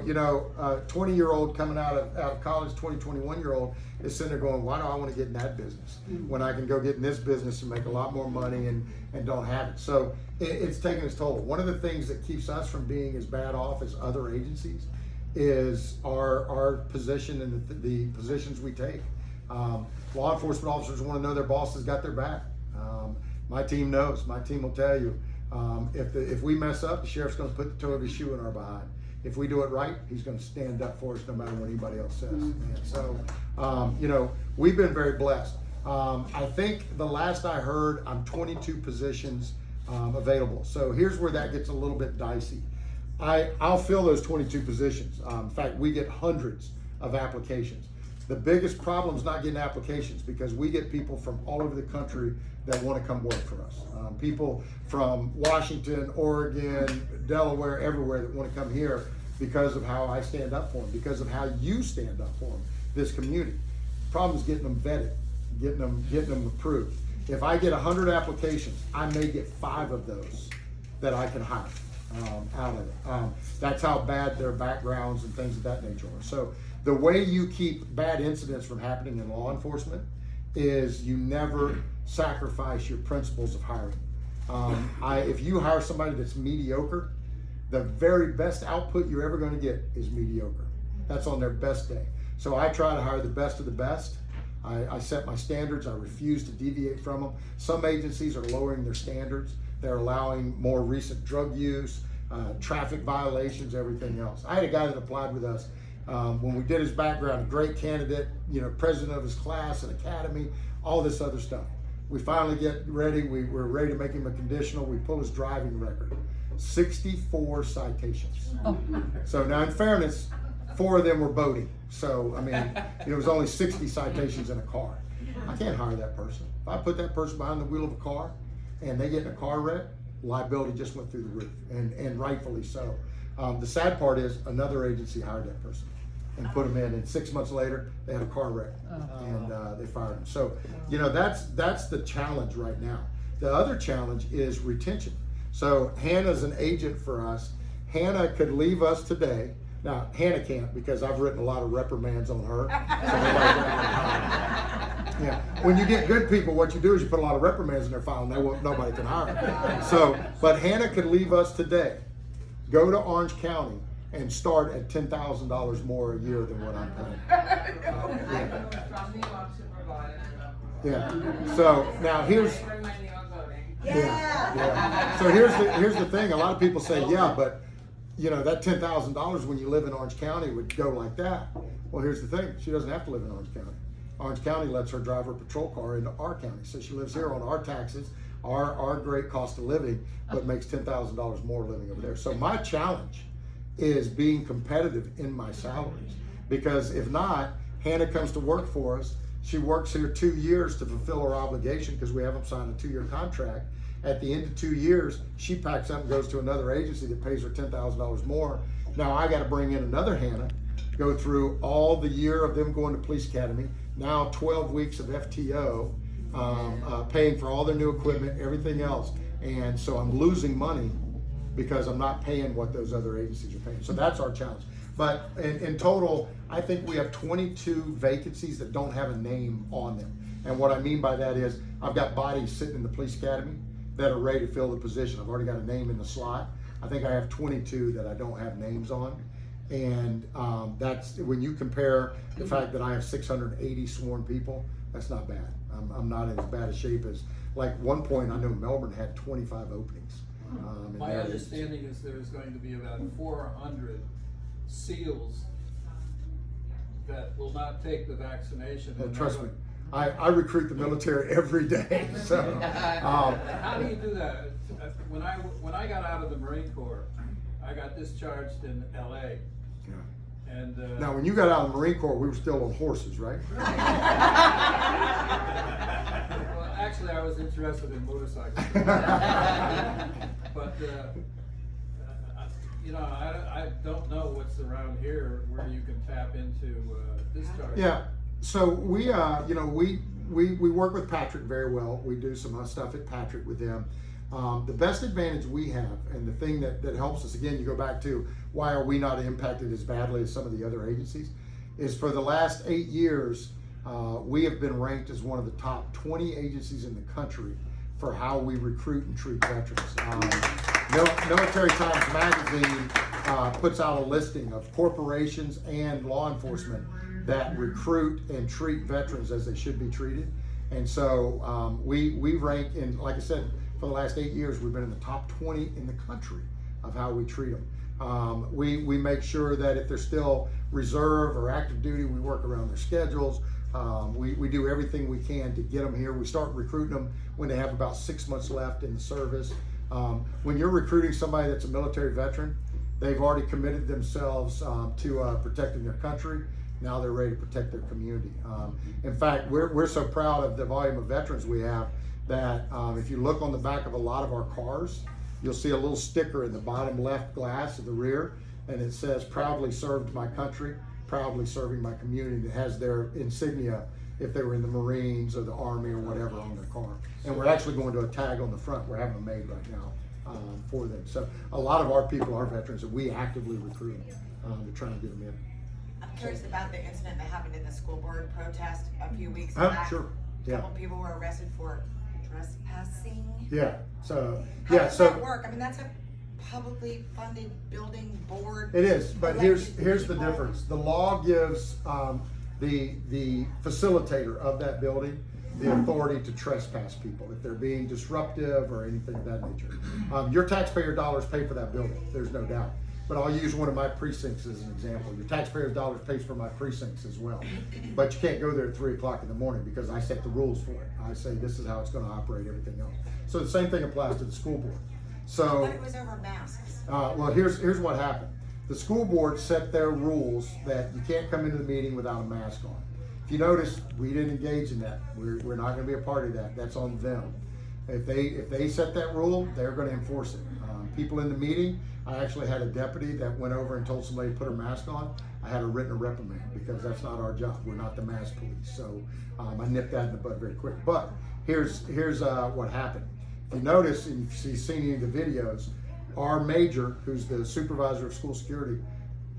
a 20-year-old coming out of college, 21-year-old is sitting there going, why do I want to get in that business when I can go get in this business and make a lot more money and don't have it? So it's taking its toll. One of the things that keeps us from being as bad off as other agencies is our position and the positions we take. Law enforcement officers want to know their boss has got their back. My team knows. My team will tell you. If we mess up, the sheriff's going to put the toe of his shoe in our behind. If we do it right, he's going to stand up for us no matter what anybody else says. And so, we've been very blessed. I think the last I heard, I'm 22 positions available. So here's where that gets a little bit dicey. I'll fill those 22 positions. In fact, we get hundreds of applications. The biggest problem is not getting applications, because we get people from all over the country that want to come work for us. People from Washington, Oregon, Delaware, everywhere that want to come here because of how I stand up for them, because of how you stand up for them, this community. Problem is getting them vetted, getting them approved. If I get 100 applications, I may get 5 of those that I can hire out of it. That's how bad their backgrounds and things of that nature are. So the way you keep bad incidents from happening in law enforcement is you never sacrifice your principles of hiring. If you hire somebody that's mediocre, the very best output you're ever going to get is mediocre. That's on their best day. So I try to hire the best of the best. I set my standards. I refuse to deviate from them. Some agencies are lowering their standards. They're allowing more recent drug use, traffic violations, everything else. I had a guy that applied with us. When we did his background, a great candidate, president of his class, an academy, all this other stuff. We finally get ready. We're ready to make him a conditional. We pull his driving record. 64 citations. Oh. So now, in fairness, 4 of them were boating. So, it was only 60 citations in a car. I can't hire that person. If I put that person behind the wheel of a car and they get in a car wreck, liability just went through the roof, and rightfully so. The sad part is another agency hired that person and put them in, and 6 months later they had a car wreck and they fired them. So that's the challenge right now. The other challenge is retention. So Hannah's an agent for us. Hannah could leave us today. Now Hannah can't, because I've written a lot of reprimands on her. So Yeah. When you get good people, what you do is you put a lot of reprimands in their file, and nobody can hire them. So, but Hannah could leave us today, go to Orange County, and start at $10,000 more a year than what I'm paying. Yeah. So now here's. Yeah. So here's the thing. A lot of people say, yeah, but that $10,000 when you live in Orange County would go like that. Well, here's the thing. She doesn't have to live in Orange County. Orange County lets her drive her patrol car into our county, so she lives here on our taxes, our great cost of living, but makes $10,000 more living over there. So my challenge is being competitive in my salaries, because if not, Hannah comes to work for us. She works here 2 years to fulfill her obligation because we haven't signed a 2-year contract. At the end of 2 years, she packs up and goes to another agency that pays her $10,000 more. Now I got to bring in another Hannah, go through all the year of them going to police academy, now 12 weeks of FTO, paying for all their new equipment, everything else. And so I'm losing money because I'm not paying what those other agencies are paying. So that's our challenge. But in total, I think we have 22 vacancies that don't have a name on them. And what I mean by that is I've got bodies sitting in the police academy that are ready to fill the position. I've already got a name in the slot. I think I have 22 that I don't have names on. And that's when you compare the fact that I have 680 sworn people, that's not bad. I'm not in as bad a shape as, like, one point I know Melbourne had 25 openings. My understanding is there's going to be about 400 SEALs that will not take the vaccination. Trust me, I recruit the military every day. So how do you do that? When I got out of the Marine Corps, I got discharged in LA. Yeah. And now, when you got out of the Marine Corps, we were still on horses, right? well, actually, I was interested in motorcycles. But I don't know what's around here where you can tap into discharge. Yeah. So we work with Patrick very well. We do some stuff at Patrick with them. The best advantage we have, and the thing that helps us, again, you go back to why are we not impacted as badly as some of the other agencies, is for the last 8 years, we have been ranked as one of the top 20 agencies in the country for how we recruit and treat veterans. Military Times Magazine puts out a listing of corporations and law enforcement that recruit and treat veterans as they should be treated. And so we rank in, like I said, for the last 8 years, we've been in the top 20 in the country of how we treat them. We make sure that if they're still reserve or active duty, we work around their schedules. We do everything we can to get them here. We start recruiting them when they have about 6 months left in the service. When you're recruiting somebody that's a military veteran, they've already committed themselves to protecting their country. Now they're ready to protect their community. In fact, we're so proud of the volume of veterans we have that if you look on the back of a lot of our cars, you'll see a little sticker in the bottom left glass of the rear, and it says, "Proudly served my country, proudly serving my community." That has their insignia if they were in the Marines or the Army or whatever on their car. And we're actually going to a tag on the front. We're having them made right now for them. So a lot of our people are veterans, and we actively recruit them to try and get them in. I'm curious about the incident that happened in the school board protest a few weeks back. Sure. Yeah. A couple people were arrested for trespassing. Yeah. So How yeah. does So that work? I mean, that's a publicly funded building board. it is, but elected here's the people. difference. The law gives the facilitator of that building the authority to trespass people if they're being disruptive or anything of that nature. Your taxpayer dollars pay for that building. There's no doubt. But I'll use one of my precincts as an example. Your taxpayers' dollars pays for my precincts as well. But you can't go there at 3 o'clock in the morning because I set the rules for it. I say this is how it's going to operate, everything else. So the same thing applies to the school board. So, But it was over masks. well, here's what happened. The school board set their rules that you can't come into the meeting without a mask on. If you notice, we didn't engage in that. We're not going to be a part of that. That's on them. If they set that rule, they're going to enforce it. People in the meeting, I actually had a deputy that went over and told somebody to put her mask on. I had her written a reprimand because that's not our job. We're not the mask police. So I nipped that in the bud very quick. But here's what happened. If you notice, and if you've seen any of the videos, our major, who's the supervisor of school security,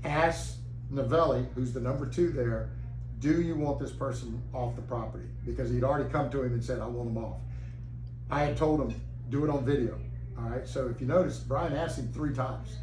asked Novelli, who's the number 2 there, do you want this person off the property? Because he'd already come to him and said, I want him off. I had told him, do it on video. All right, so if you notice, Brian asked him 3 times,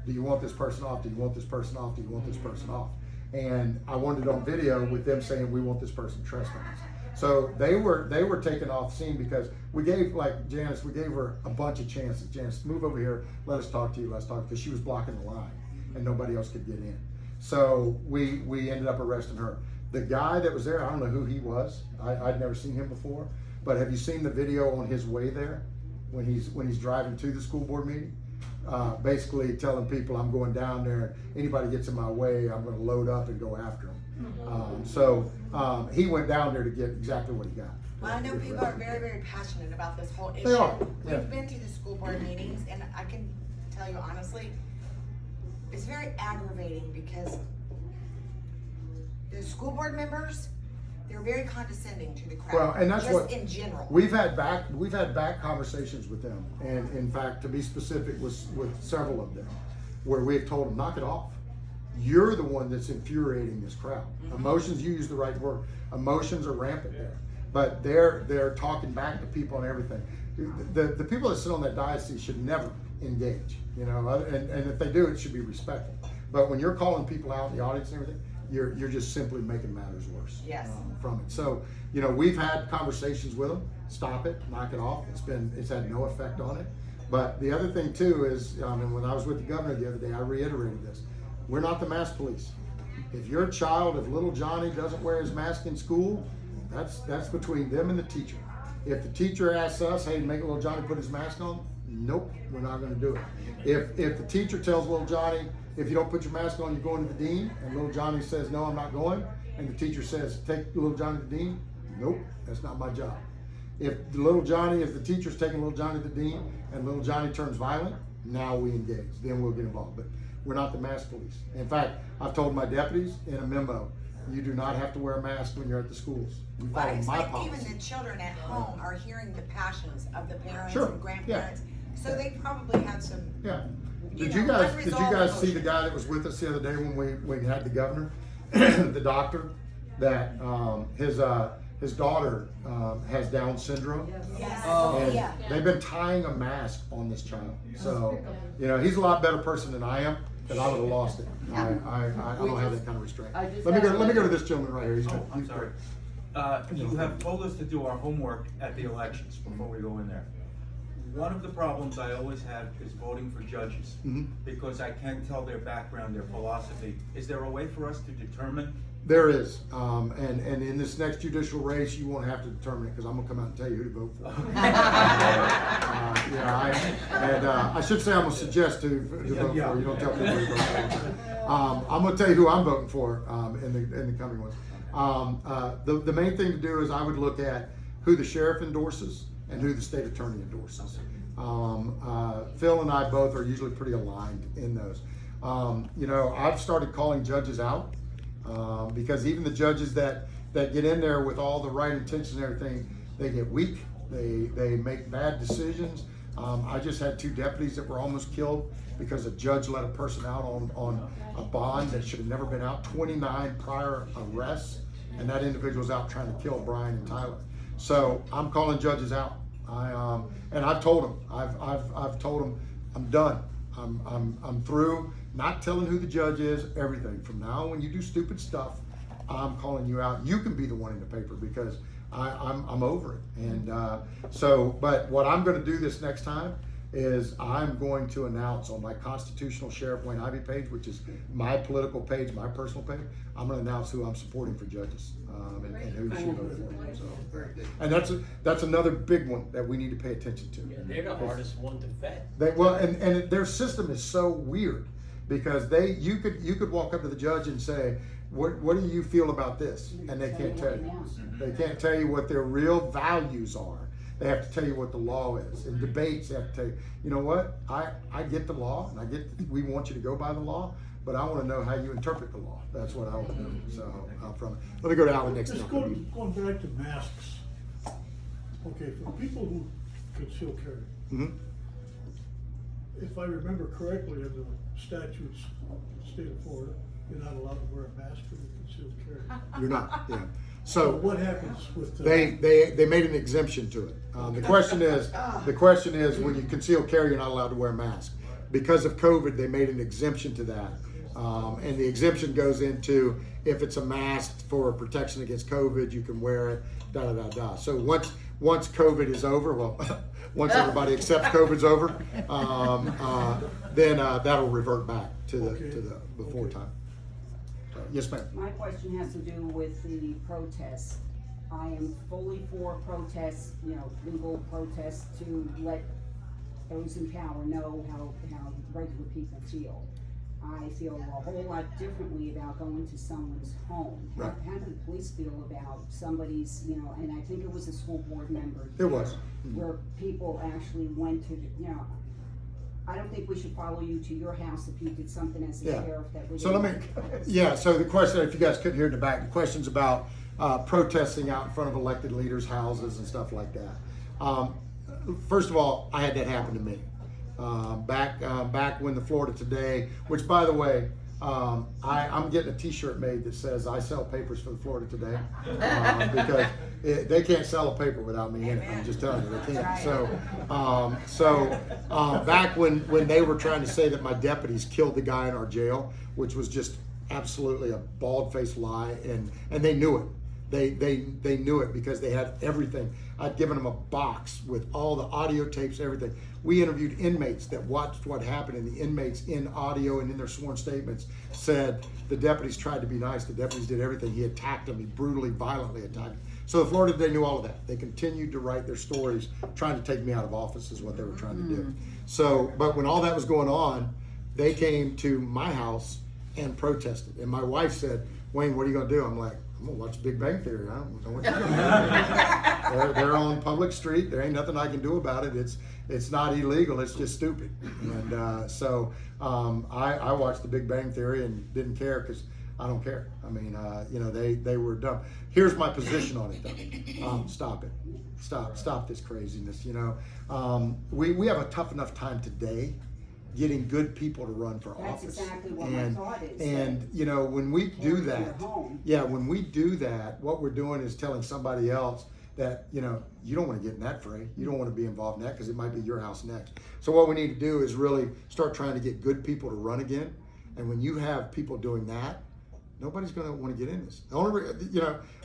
do you want this person off? Do you want this person off? Do you want this person off? And I wanted it on video with them saying, we want this person trespassed. So they were taken off scene because we gave, like Janice, we gave her a bunch of chances. Janice, move over here, let us talk to you, because she was blocking the line and nobody else could get in. So we ended up arresting her. The guy that was there, I don't know who he was. I'd never seen him before. But have you seen the video on his way there when he's driving to the school board meeting? Basically telling people, I'm going down there. Anybody gets in my way, I'm going to load up and go after him. He went down there to get exactly what he got. Well, I know people are very, very passionate about this whole issue. They are, yeah. We've been to the school board meetings, and I can tell you honestly, it's very aggravating because the school board members, they're very condescending to the crowd. Well, and that's just what in general. we've had back conversations with them, and in fact, to be specific, with several of them, where we've told them, knock it off. You're the one that's infuriating this crowd. Emotions, you use the right word. Emotions are rampant there, but they're talking back to people and everything. The people that sit on that diocese should never engage, and if they do, it should be respectful. But when you're calling people out in the audience and everything, you're just simply making matters worse. Yes. From it. So, we've had conversations with them. Stop it, knock it off. It's had no effect on it. But the other thing too is, when I was with the governor the other day, I reiterated this. We're not the mask police. If your child, if little Johnny doesn't wear his mask in school, that's between them and the teacher. If the teacher asks us, hey, make little Johnny put his mask on, nope, we're not gonna do it. If the teacher tells little Johnny, if you don't put your mask on, you're going to the dean, and little Johnny says, no, I'm not going, and the teacher says, take little Johnny to the dean, nope, that's not my job. If the teacher's taking little Johnny to the dean, and little Johnny turns violent, now we engage, then we'll get involved. But we're not the mask police. In fact, I've told my deputies in a memo, you do not have to wear a mask when you're at the schools. You Well, I follow my expect policy. even the children at home are hearing the passions of the parents Sure, and grandparents, so they probably have some. Yeah. You Did know, you guys unresolved see the emotions. guy that was with us the other day when we had the governor, the doctor, that his daughter has Down syndrome? Yes. And Yeah. they've been tying a mask on this child. So, he's a lot better person than I am, because I would have lost it. I don't have that kind of restraint. I just Let me have- go to this gentleman right here. He's Oh, I'm he's sorry. great. You have told us to do our homework at the elections before we go in there. One of the problems I always have is voting for judges, because I can't tell their background, their philosophy. Is there a way for us to determine? There is, and in this next judicial race, you won't have to determine it, because I'm gonna come out and tell you who to vote for. I should say I'm gonna suggest to vote for. You don't tell people who to vote for. I'm gonna tell you who I'm voting for in the coming ones. The main thing to do is I would look at who the sheriff endorses and who the state attorney endorses. Phil and I both are usually pretty aligned in those. I've started calling judges out. Because even the judges that get in there with all the right intentions and everything, they get weak, they make bad decisions. I just had 2 deputies that were almost killed because a judge let a person out on a bond that should have never been out, 29 prior arrests, and that individual's out trying to kill Brian and Tyler. So I'm calling judges out. And I've told them, I've told them I'm done. I'm through. Not telling who the judge is, everything. From now on, when you do stupid stuff, I'm calling you out. You can be the one in the paper, because I'm over it. And but what I'm going to do this next time is I'm going to announce on my Constitutional Sheriff Wayne Ivey page, which is my political page, my personal page, I'm going to announce who I'm supporting for judges and who should vote for. So, and that's another big one that we need to pay attention to. Yeah, they're the hardest one to vet. And their system is so weird, because you could walk up to the judge and say, what do you feel about this? And they can't tell you. They can't tell you what their real values are. They have to tell you what the law is. In debates, they have to tell you, you know what, I get the law, and I get we want you to go by the law, but I want to know how you interpret the law. That's what I want to know. So from it. Let me go to Alan next. Just going back to masks. Okay, for people who conceal carry, if I remember correctly, in the statutes of the state of Florida, you're not allowed to wear a mask for the concealed carry. You're not, yeah. So So what happens with the? they made an exemption to it. The question is when you conceal carry, you're not allowed to wear a mask. Because of COVID, they made an exemption to that. And the exemption goes into if it's a mask for protection against COVID, you can wear it, da da da da. So once COVID is over, well, once everybody accepts COVID's over, then that'll revert back to the before time. So, yes, ma'am. My question has to do with the protests. I am fully for protests, legal protests to let those in power know how regular people feel. I feel a whole lot differently about going to someone's home. Right. How do the police feel about somebody's, and I think it was a school board member. It was. Where people actually went to, I don't think we should follow you to your house if you did something as a Yeah. sheriff that we So let me, so the question, if you guys couldn't hear in the back, the question's about protesting out in front of elected leaders' houses and stuff like that. First of all, I had that happen to me. Back when the Florida Today, which by the way, I'm getting a T-shirt made that says I sell papers for the Florida Today because they can't sell a paper without me in it. I'm just telling you, they can't. So back when they were trying to say that my deputies killed the guy in our jail, which was just absolutely a bald-faced lie, and they knew it. They knew it because they had everything. I'd given them a box with all the audio tapes, everything. We interviewed inmates that watched what happened, and the inmates in audio and in their sworn statements said the deputies tried to be nice. The deputies did everything. He attacked them. He brutally, violently attacked them. So the Florida, they knew all of that. They continued to write their stories, trying to take me out of office is what they were trying to do. So, but when all that was going on, they came to my house and protested. And my wife said, "Wayne, what are you gonna do?" I'm like, "I'm gonna watch Big Bang Theory. I don't know what you're gonna do." They're on public street. There ain't nothing I can do about it. It's not illegal. It's just stupid. And so I watched the Big Bang Theory and didn't care because I don't care. I mean, they were dumb. Here's my position on it though. Stop it. Stop this craziness. We have a tough enough time today getting good people to run for That's office. exactly what my thought is. And when we do that, home. when we do that, what we're doing is telling somebody else that, you don't want to get in that fray. You don't want to be involved in that because it might be your house next. So what we need to do is really start trying to get good people to run again. And when you have people doing that, nobody's going to want to get in this. The only,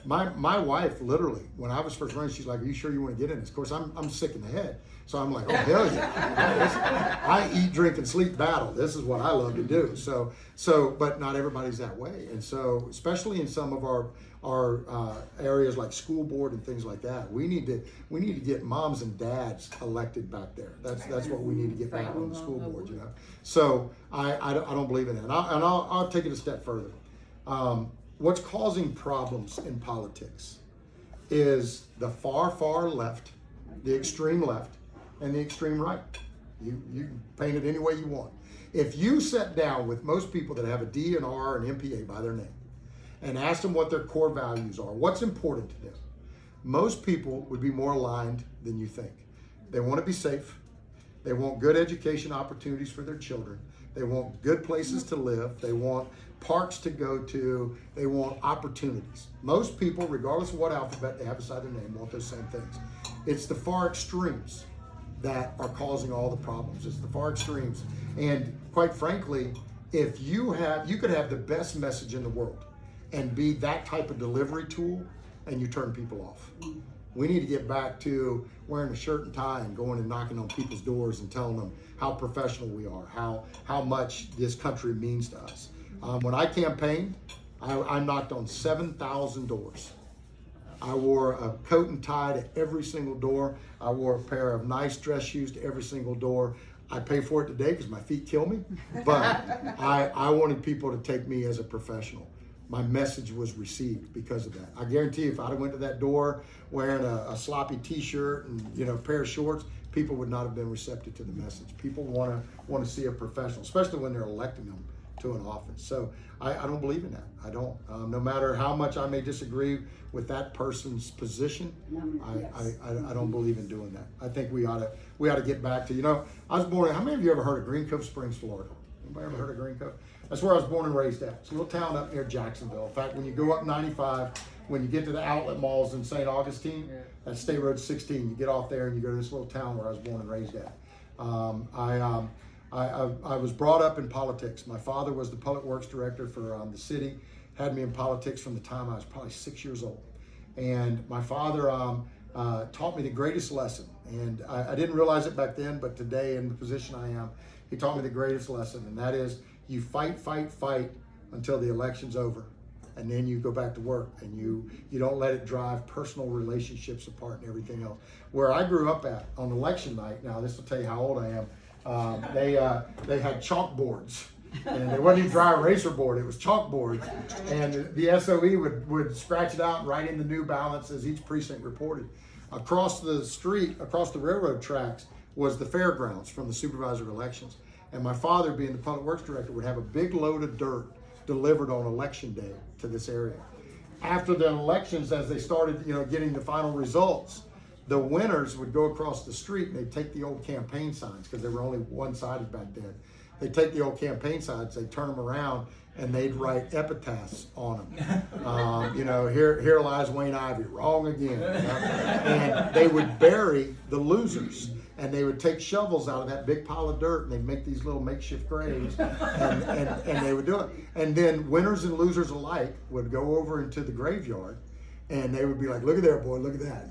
my wife literally, when I was first running, she's like, "Are you sure you want to get in this?" Of course, I'm sick in the head. So I'm like, "Oh, hell yeah. I eat, drink, and sleep battle. This is what I love to do." So, but not everybody's that way. And so, especially in some of our areas like school board and things like that, we need to get moms and dads elected back there. That's what we need to get back on the school board, So I don't believe in that. And I'll take it a step further. What's causing problems in politics is the far left, the extreme left, and the extreme right. You can paint it any way you want. If you sat down with most people that have a DNR and MPA by their name and asked them what their core values are, what's important to them, most people would be more aligned than you think. They want to be safe. They want good education opportunities for their children. They want good places to live. They want parks to go to. They want opportunities. Most people, regardless of what alphabet they have beside their name, want those same things. It's the far extremes that are causing all the problems. It's the far extremes. And quite frankly, if you could have the best message in the world and be that type of delivery tool, and you turn people off. We need to get back to wearing a shirt and tie and going and knocking on people's doors and telling them how professional we are, how much this country means to us. When I campaigned, I knocked on 7,000 doors. I wore a coat and tie to every single door. I wore a pair of nice dress shoes to every single door. I pay for it today because my feet kill me, but I wanted people to take me as a professional. My message was received because of that. I guarantee if I'd have went to that door wearing a sloppy t-shirt and a pair of shorts, people would not have been receptive to the message. People want to see a professional, especially when they're electing them to an office. So I don't believe in that. I don't. No matter how much I may disagree with that person's position, I don't believe in doing that. I think we ought to get back to, I was born, how many of you ever heard of Green Cove Springs, Florida? Anybody ever heard of Green Cove? That's where I was born and raised at. It's a little town up near Jacksonville. In fact, when you go up 95, when you get to the outlet malls in St. Augustine, that's State Road 16, you get off there and you go to this little town where I was born and raised at. I was brought up in politics. My father was the public works director for the city, had me in politics from the time I was probably 6 years old. And my father taught me the greatest lesson. And I didn't realize it back then, but today in the position I am, he taught me the greatest lesson, and that is you fight until the election's over. And then you go back to work, and you don't let it drive personal relationships apart and everything else. Where I grew up at on election night, now this will tell you how old I am, they had chalkboards. And it wasn't even dry eraser board, it was chalkboard. And the SOE would scratch it out and write in the new ballots as each precinct reported. Across the street, across the railroad tracks, was the fairgrounds from the supervisor of elections. And my father, being the public works director, would have a big load of dirt delivered on election day to this area. After the elections, as they started, getting the final results, the winners would go across the street and they'd take the old campaign signs, because they were only one-sided back then. They'd take the old campaign signs, they'd turn them around, and they'd write epitaphs on them. Here lies Wayne Ivey, wrong again. And they would bury the losers. And they would take shovels out of that big pile of dirt, and they'd make these little makeshift graves, and they would do it. And then winners and losers alike would go over into the graveyard, and they would be like, look at there, boy, look at that,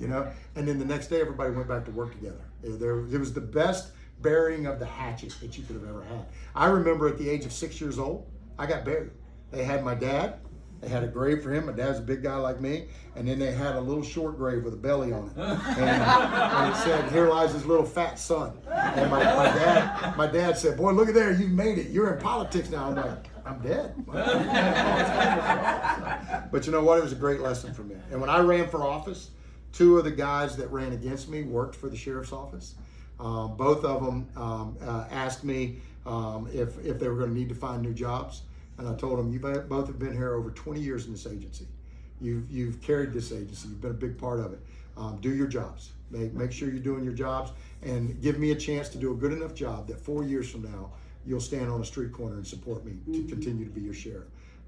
And then the next day, everybody went back to work together. It was the best burying of the hatchet that you could have ever had. I remember at the age of 6 years old, I got buried. They had my dad. They had a grave for him. My dad's a big guy like me. And then they had a little short grave with a belly on it. And it said, here lies his little fat son. And my dad said, boy, look at there. You made it. You're in politics now. I'm like, I'm dead. But you know what? It was a great lesson for me. And when I ran for office, 2 of the guys that ran against me worked for the sheriff's office. Both of them asked me if they were going to need to find new jobs. And I told them, you both have been here over 20 years in this agency. You've carried this agency. You've been a big part of it. Do your jobs. Make sure you're doing your jobs, and give me a chance to do a good enough job that 4 years from now, you'll stand on a street corner and support me to continue to be your sheriff.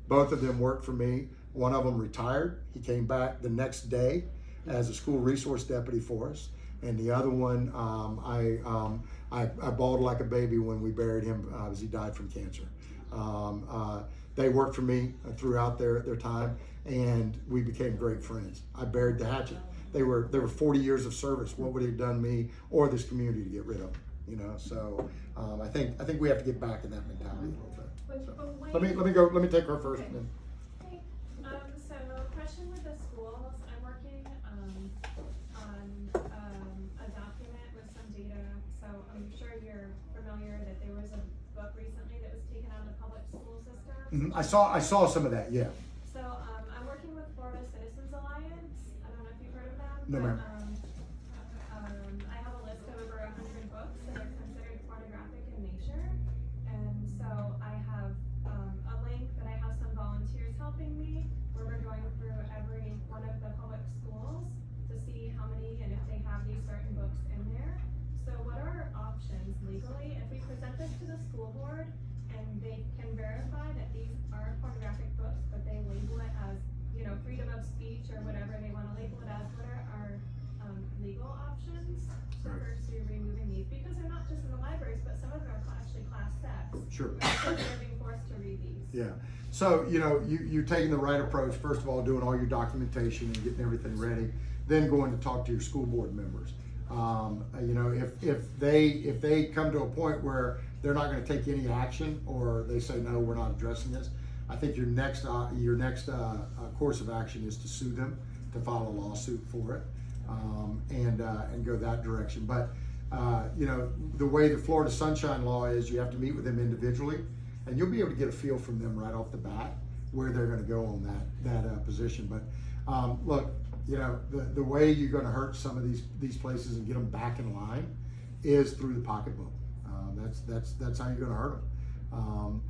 Both of them worked for me. One of them retired. He came back the next day as a school resource deputy for us. And the other one, I bawled like a baby when we buried him as he died from cancer. They worked for me throughout their time, and we became great friends. I buried the hatchet. They were 40 years of service. What would it have done me or this community to get rid of them? So I think we have to get back in that mentality a little bit. So, let me take her first. Okay. So question with the schools, I'm working on a document with some data. So I'm sure you're familiar that there was a book recently that was taken out of the public school system. I saw some of that, yeah. So I'm working with Florida Citizens Alliance. I don't know if you've heard of them. No, ma'am. I have a list of over 100 books that are considered pornographic in nature. And so I have a link that I have some volunteers helping me, where we're going through every one of the public schools to see how many and if they have these certain books in there. So what are our options legally if we present this to the school board and they can verify that these are pornographic books, but they label it as, freedom of speech or whatever they want to label it as? What are our legal options to pursue removing these? Because they're not just in the libraries, but some of them are actually class sex. Sure. They're being forced to read these. Yeah. So, you're taking the right approach. First of all, doing all your documentation and getting everything ready, then going to talk to your school board members. If they come to a point where they're not going to take any action, or they say, no, we're not addressing this, I think your next course of action is to sue them, to file a lawsuit for it, and go that direction. But the way the Florida Sunshine Law is, you have to meet with them individually, and you'll be able to get a feel from them right off the bat where they're going to go on that position. But look, the way you're going to hurt some of these places and get them back in line is through the pocketbook. That's how you're going to hurt them.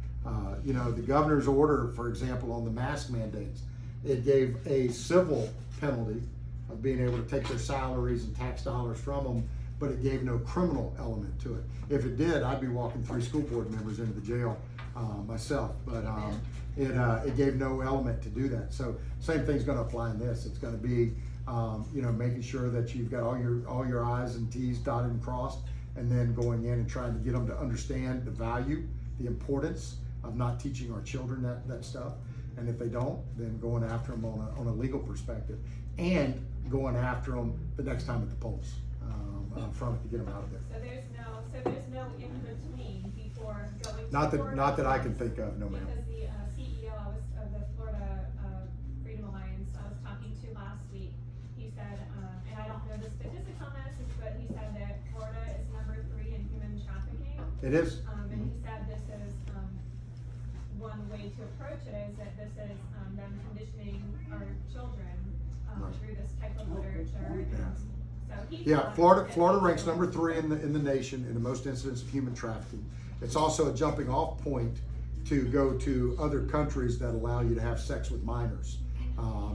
You know, the governor's order, for example, on the mask mandates, it gave a civil penalty of being able to take their salaries and tax dollars from them, but it gave no criminal element to it. If it did, I'd be walking 3 school board members into the jail myself, but it gave no element to do that. So same thing's going to apply in this. It's going to be you know, making sure that you've got all your I's and T's dotted and crossed, and then going in and trying to get them to understand the value, the importance of not teaching our children that stuff. And if they don't, then going after them on a legal perspective, and going after them the next time at the polls from it to get them out of there. So there's no in between before going to Not that I can think of, no ma'am. Because the CEO of the Florida Freedom Alliance I was talking to last week, he said, and I don't know the statistics on this, but he said that Florida is number 3 in human trafficking. It is. And he said this is one way to approach it is that this is them conditioning our children through this type of literature. And so he Yeah, thought Florida that- ranks number 3 in the nation in the most incidents of human trafficking. It's also a jumping off point to go to other countries that allow you to have sex with minors.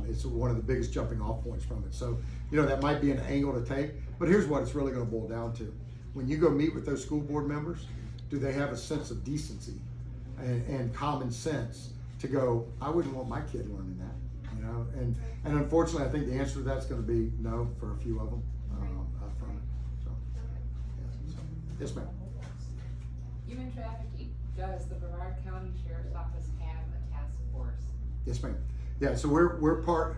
It's one of the biggest jumping off points from it. So, you know, that might be an angle to take, but here's what it's really going to boil down to. When you go meet with those school board members, do they have a sense of decency and common sense to go, I wouldn't want my kid learning that, you know? And unfortunately, I think the answer to that's going to be no for a few of them from it. So, yeah, so, yes, ma'am. Human trafficking, does the Brevard County Sheriff's Office have a task force? Yes, ma'am. Yeah, so we're part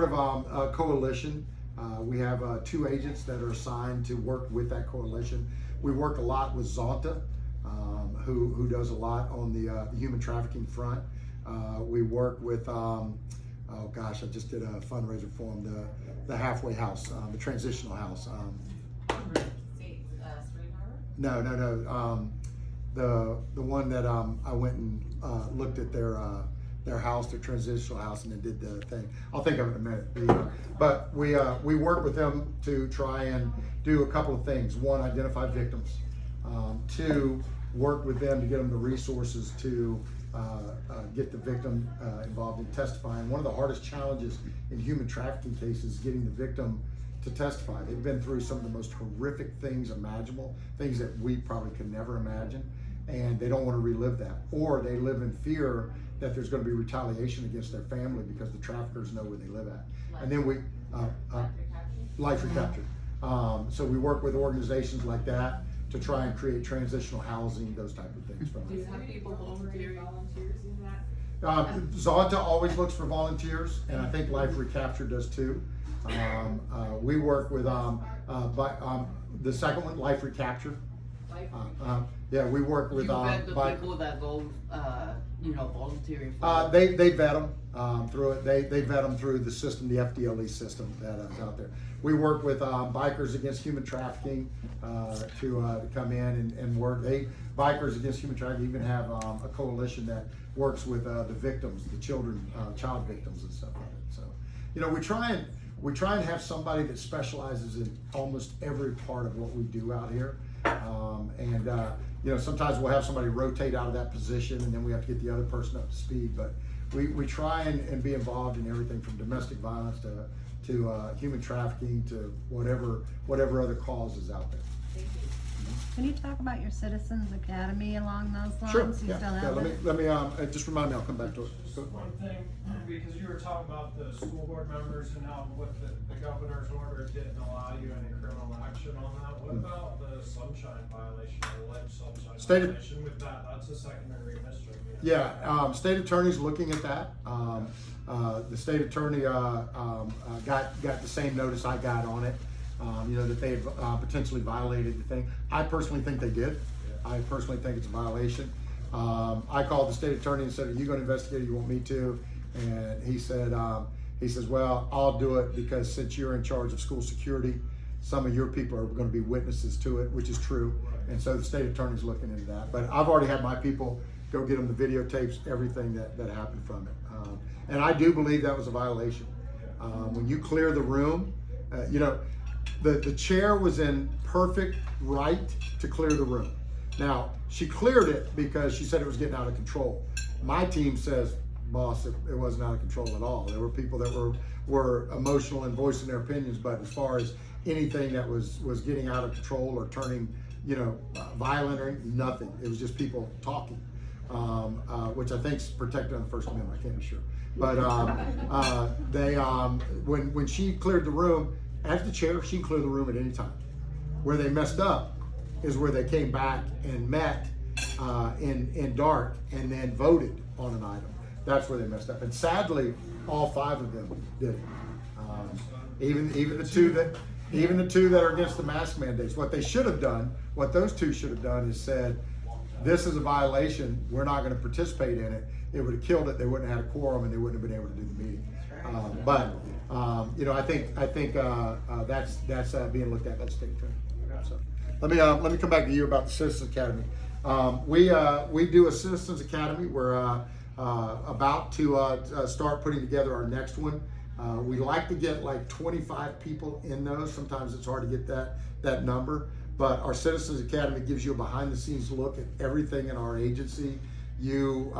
of a coalition. We have 2 agents that are assigned to work with that coalition. We work a lot with Zonta, who does a lot on the human trafficking front. We work with oh gosh, I just did a fundraiser for them, the halfway house, the transitional house. Street Harbor? No. The one that I went and looked at their house, their transitional house, and then did the thing. I'll think of it in a minute. But we work with them to try and do a couple of things. 1, identify victims. 2, work with them to get them the resources to get the victim involved in testifying. One of the hardest challenges in human trafficking cases is getting the victim to testify. They've been through some of the most horrific things imaginable, things that we probably could never imagine, and they don't want to relive that. Or they live in fear that there's going to be retaliation against their family because the traffickers know where they live at. And then we, life recapture. So we work with organizations like that to try and create transitional housing, those type of things from Do you it. have people volunteering? Volunteers in that? Zonta always looks for volunteers, and I think Life Recapture does too. We work with the second one, Life Recapture. Yeah, we work with You vet the bike. people that go, volunteering for They vet them through it. They vet them through the system, the FDLE system that is out there. We work with Bikers Against Human Trafficking to come in and work. Bikers Against Human Trafficking even have a coalition that works with the victims, the children, child victims and stuff like that. So, you know, we try and have somebody that specializes in almost every part of what we do out here. You know, sometimes we'll have somebody rotate out of that position, and then we have to get the other person up to speed. But we try and be involved in everything from domestic violence to human trafficking to whatever other cause is out there. Thank you. Can you talk about your Citizens Academy along those lines? Sure. You Yeah. still Yeah. have it? Let me just remind me. I'll come back to it. Just one thing, because you were talking about the school board members and how with the governor's order didn't allow you any criminal action on that. What about the sunshine violation, or alleged sunshine State- violation with that? That's a secondary district. Yeah, state attorney's looking at that. The state attorney got the same notice I got on it. You know, that they've potentially violated the thing. I personally think they did. I personally think it's a violation. I called the state attorney and said, "Are you going to investigate it? You want me to?" And he said, "Well, I'll do it because since you're in charge of school security, some of your people are going to be witnesses to it," which is true. And so the state attorney's looking into that. But I've already had my people go get them the videotapes, everything that happened from it. And I do believe that was a violation. When you clear the room, you know, the chair was in perfect right to clear the room. Now, she cleared it because she said it was getting out of control. My team says, boss, it wasn't out of control at all. There were people that were emotional and voicing their opinions, but as far as anything that was getting out of control or turning, violent or nothing, it was just people talking, which I think is protected on the First Amendment. I can't be sure, but when she cleared the room as the chair, she can clear the room at any time. Where they messed up is where they came back and met in dark and then voted on an item. That's where they messed up, and sadly, all 5 of them did it. Even the two that are against the mask mandates. What they should have done, what those 2 should have done, is said, "This is a violation. We're not going to participate in it." It would have killed it. They wouldn't have had a quorum, and they wouldn't have been able to do the meeting. I think that's being looked at. That's taken care of. So let me come back to you about the Citizens Academy. We do a Citizens Academy. We're about to start putting together our next one. We like to get like 25 people in those. Sometimes it's hard to get that number, but our Citizens Academy gives you a behind-the-scenes look at everything in our agency. You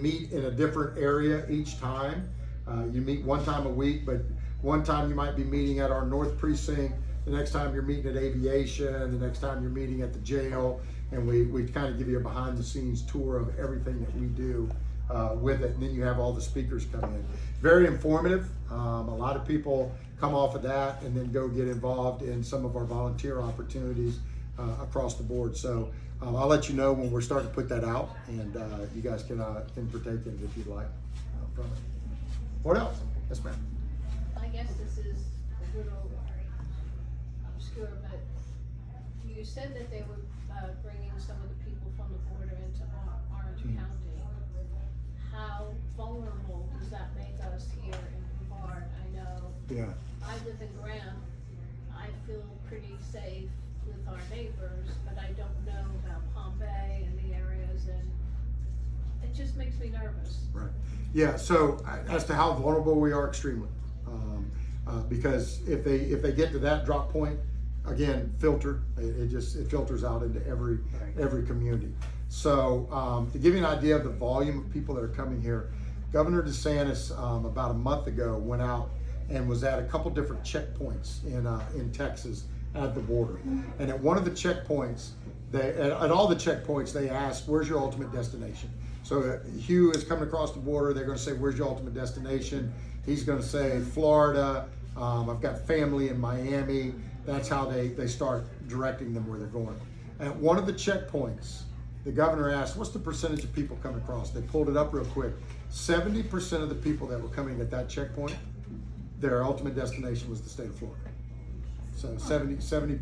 meet in a different area each time. You meet one time a week, but one time you might be meeting at our North Precinct. The next time you're meeting at Aviation. The next time you're meeting at the jail. And we kind of give you a behind-the-scenes tour of everything that we do with it. And then you have all the speakers come in. Very informative. A lot of people come off of that and then go get involved in some of our volunteer opportunities across the board. So I'll let you know when we're starting to put that out, and you guys can partake in it if you'd like from it. What else? Yes, ma'am. I guess this is a little obscure, but you said that they were bringing some of the people from the border into Orange County. How vulnerable does that make us here in Brevard? I know I live in Graham. I feel pretty safe with our neighbors, but I don't know about Palm Bay and the areas, and it just makes me nervous. Right. Yeah. So as to how vulnerable we are, extremely, because if they get to that drop point, again, filter. It filters out into every community. So to give you an idea of the volume of people that are coming here, Governor DeSantis about a month ago went out and was at a couple different checkpoints in Texas at the border. And at one of the checkpoints, at all the checkpoints, they asked, "Where's your ultimate destination?" So Hugh is coming across the border. They're going to say, "Where's your ultimate destination?" He's going to say, "Florida. I've got family in Miami." That's how they start directing them where they're going. At one of the checkpoints, the governor asked, "What's the percentage of people coming across?" They pulled it up real quick. 70% of the people that were coming at that checkpoint, their ultimate destination was the state of Florida. So 70%.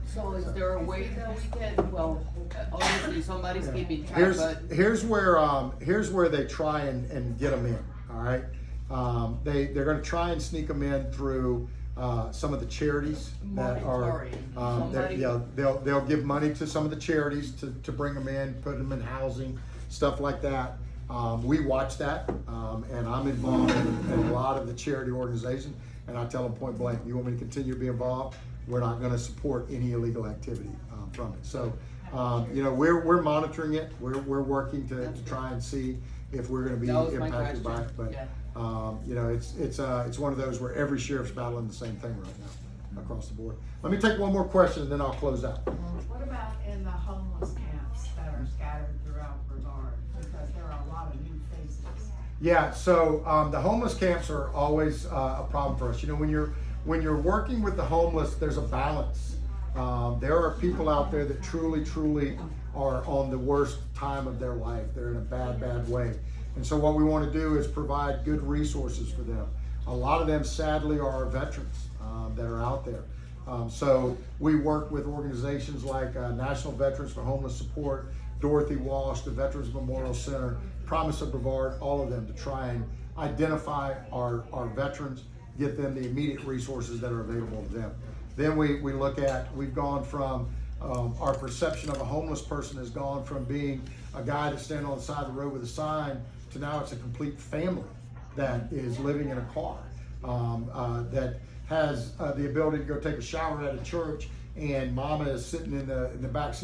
So is there a way that we can, well, obviously somebody's keeping track, Here's where they try and get them in, all right? They're gonna try and sneak them in through some of the charities that are, they'll give money to some of the charities to bring them in, put them in housing, stuff like that. We watch that, and I'm involved in a lot of the charity organizations, and I tell them point blank, you want me to continue to be involved? We're not gonna support any illegal activity from it. So, we're monitoring it. We're working to try and see if we're gonna be impacted by it, but it's one of those where every sheriff's battling the same thing right now across the board. Let me take one more question and then I'll close out. What about in the homeless camps that are scattered throughout Brevard? Because there are a lot of new faces. Yeah, so the homeless camps are always a problem for us. When you're working with the homeless, there's a balance. There are people out there that truly are on the worst time of their life. They're in a bad way. And so what we want to do is provide good resources for them. A lot of them, sadly, are our veterans that are out there. So we work with organizations like National Veterans for Homeless Support, Dorothy Walsh, the Veterans Memorial Center, Promise of Brevard, all of them, to try and identify our veterans, get them the immediate resources that are available to them. Then we've gone from, our perception of a homeless person has gone from being a guy that's standing on the side of the road with a sign to now it's a complete family that is living in a car, that has the ability to go take a shower at a church, and mama is sitting in the back seat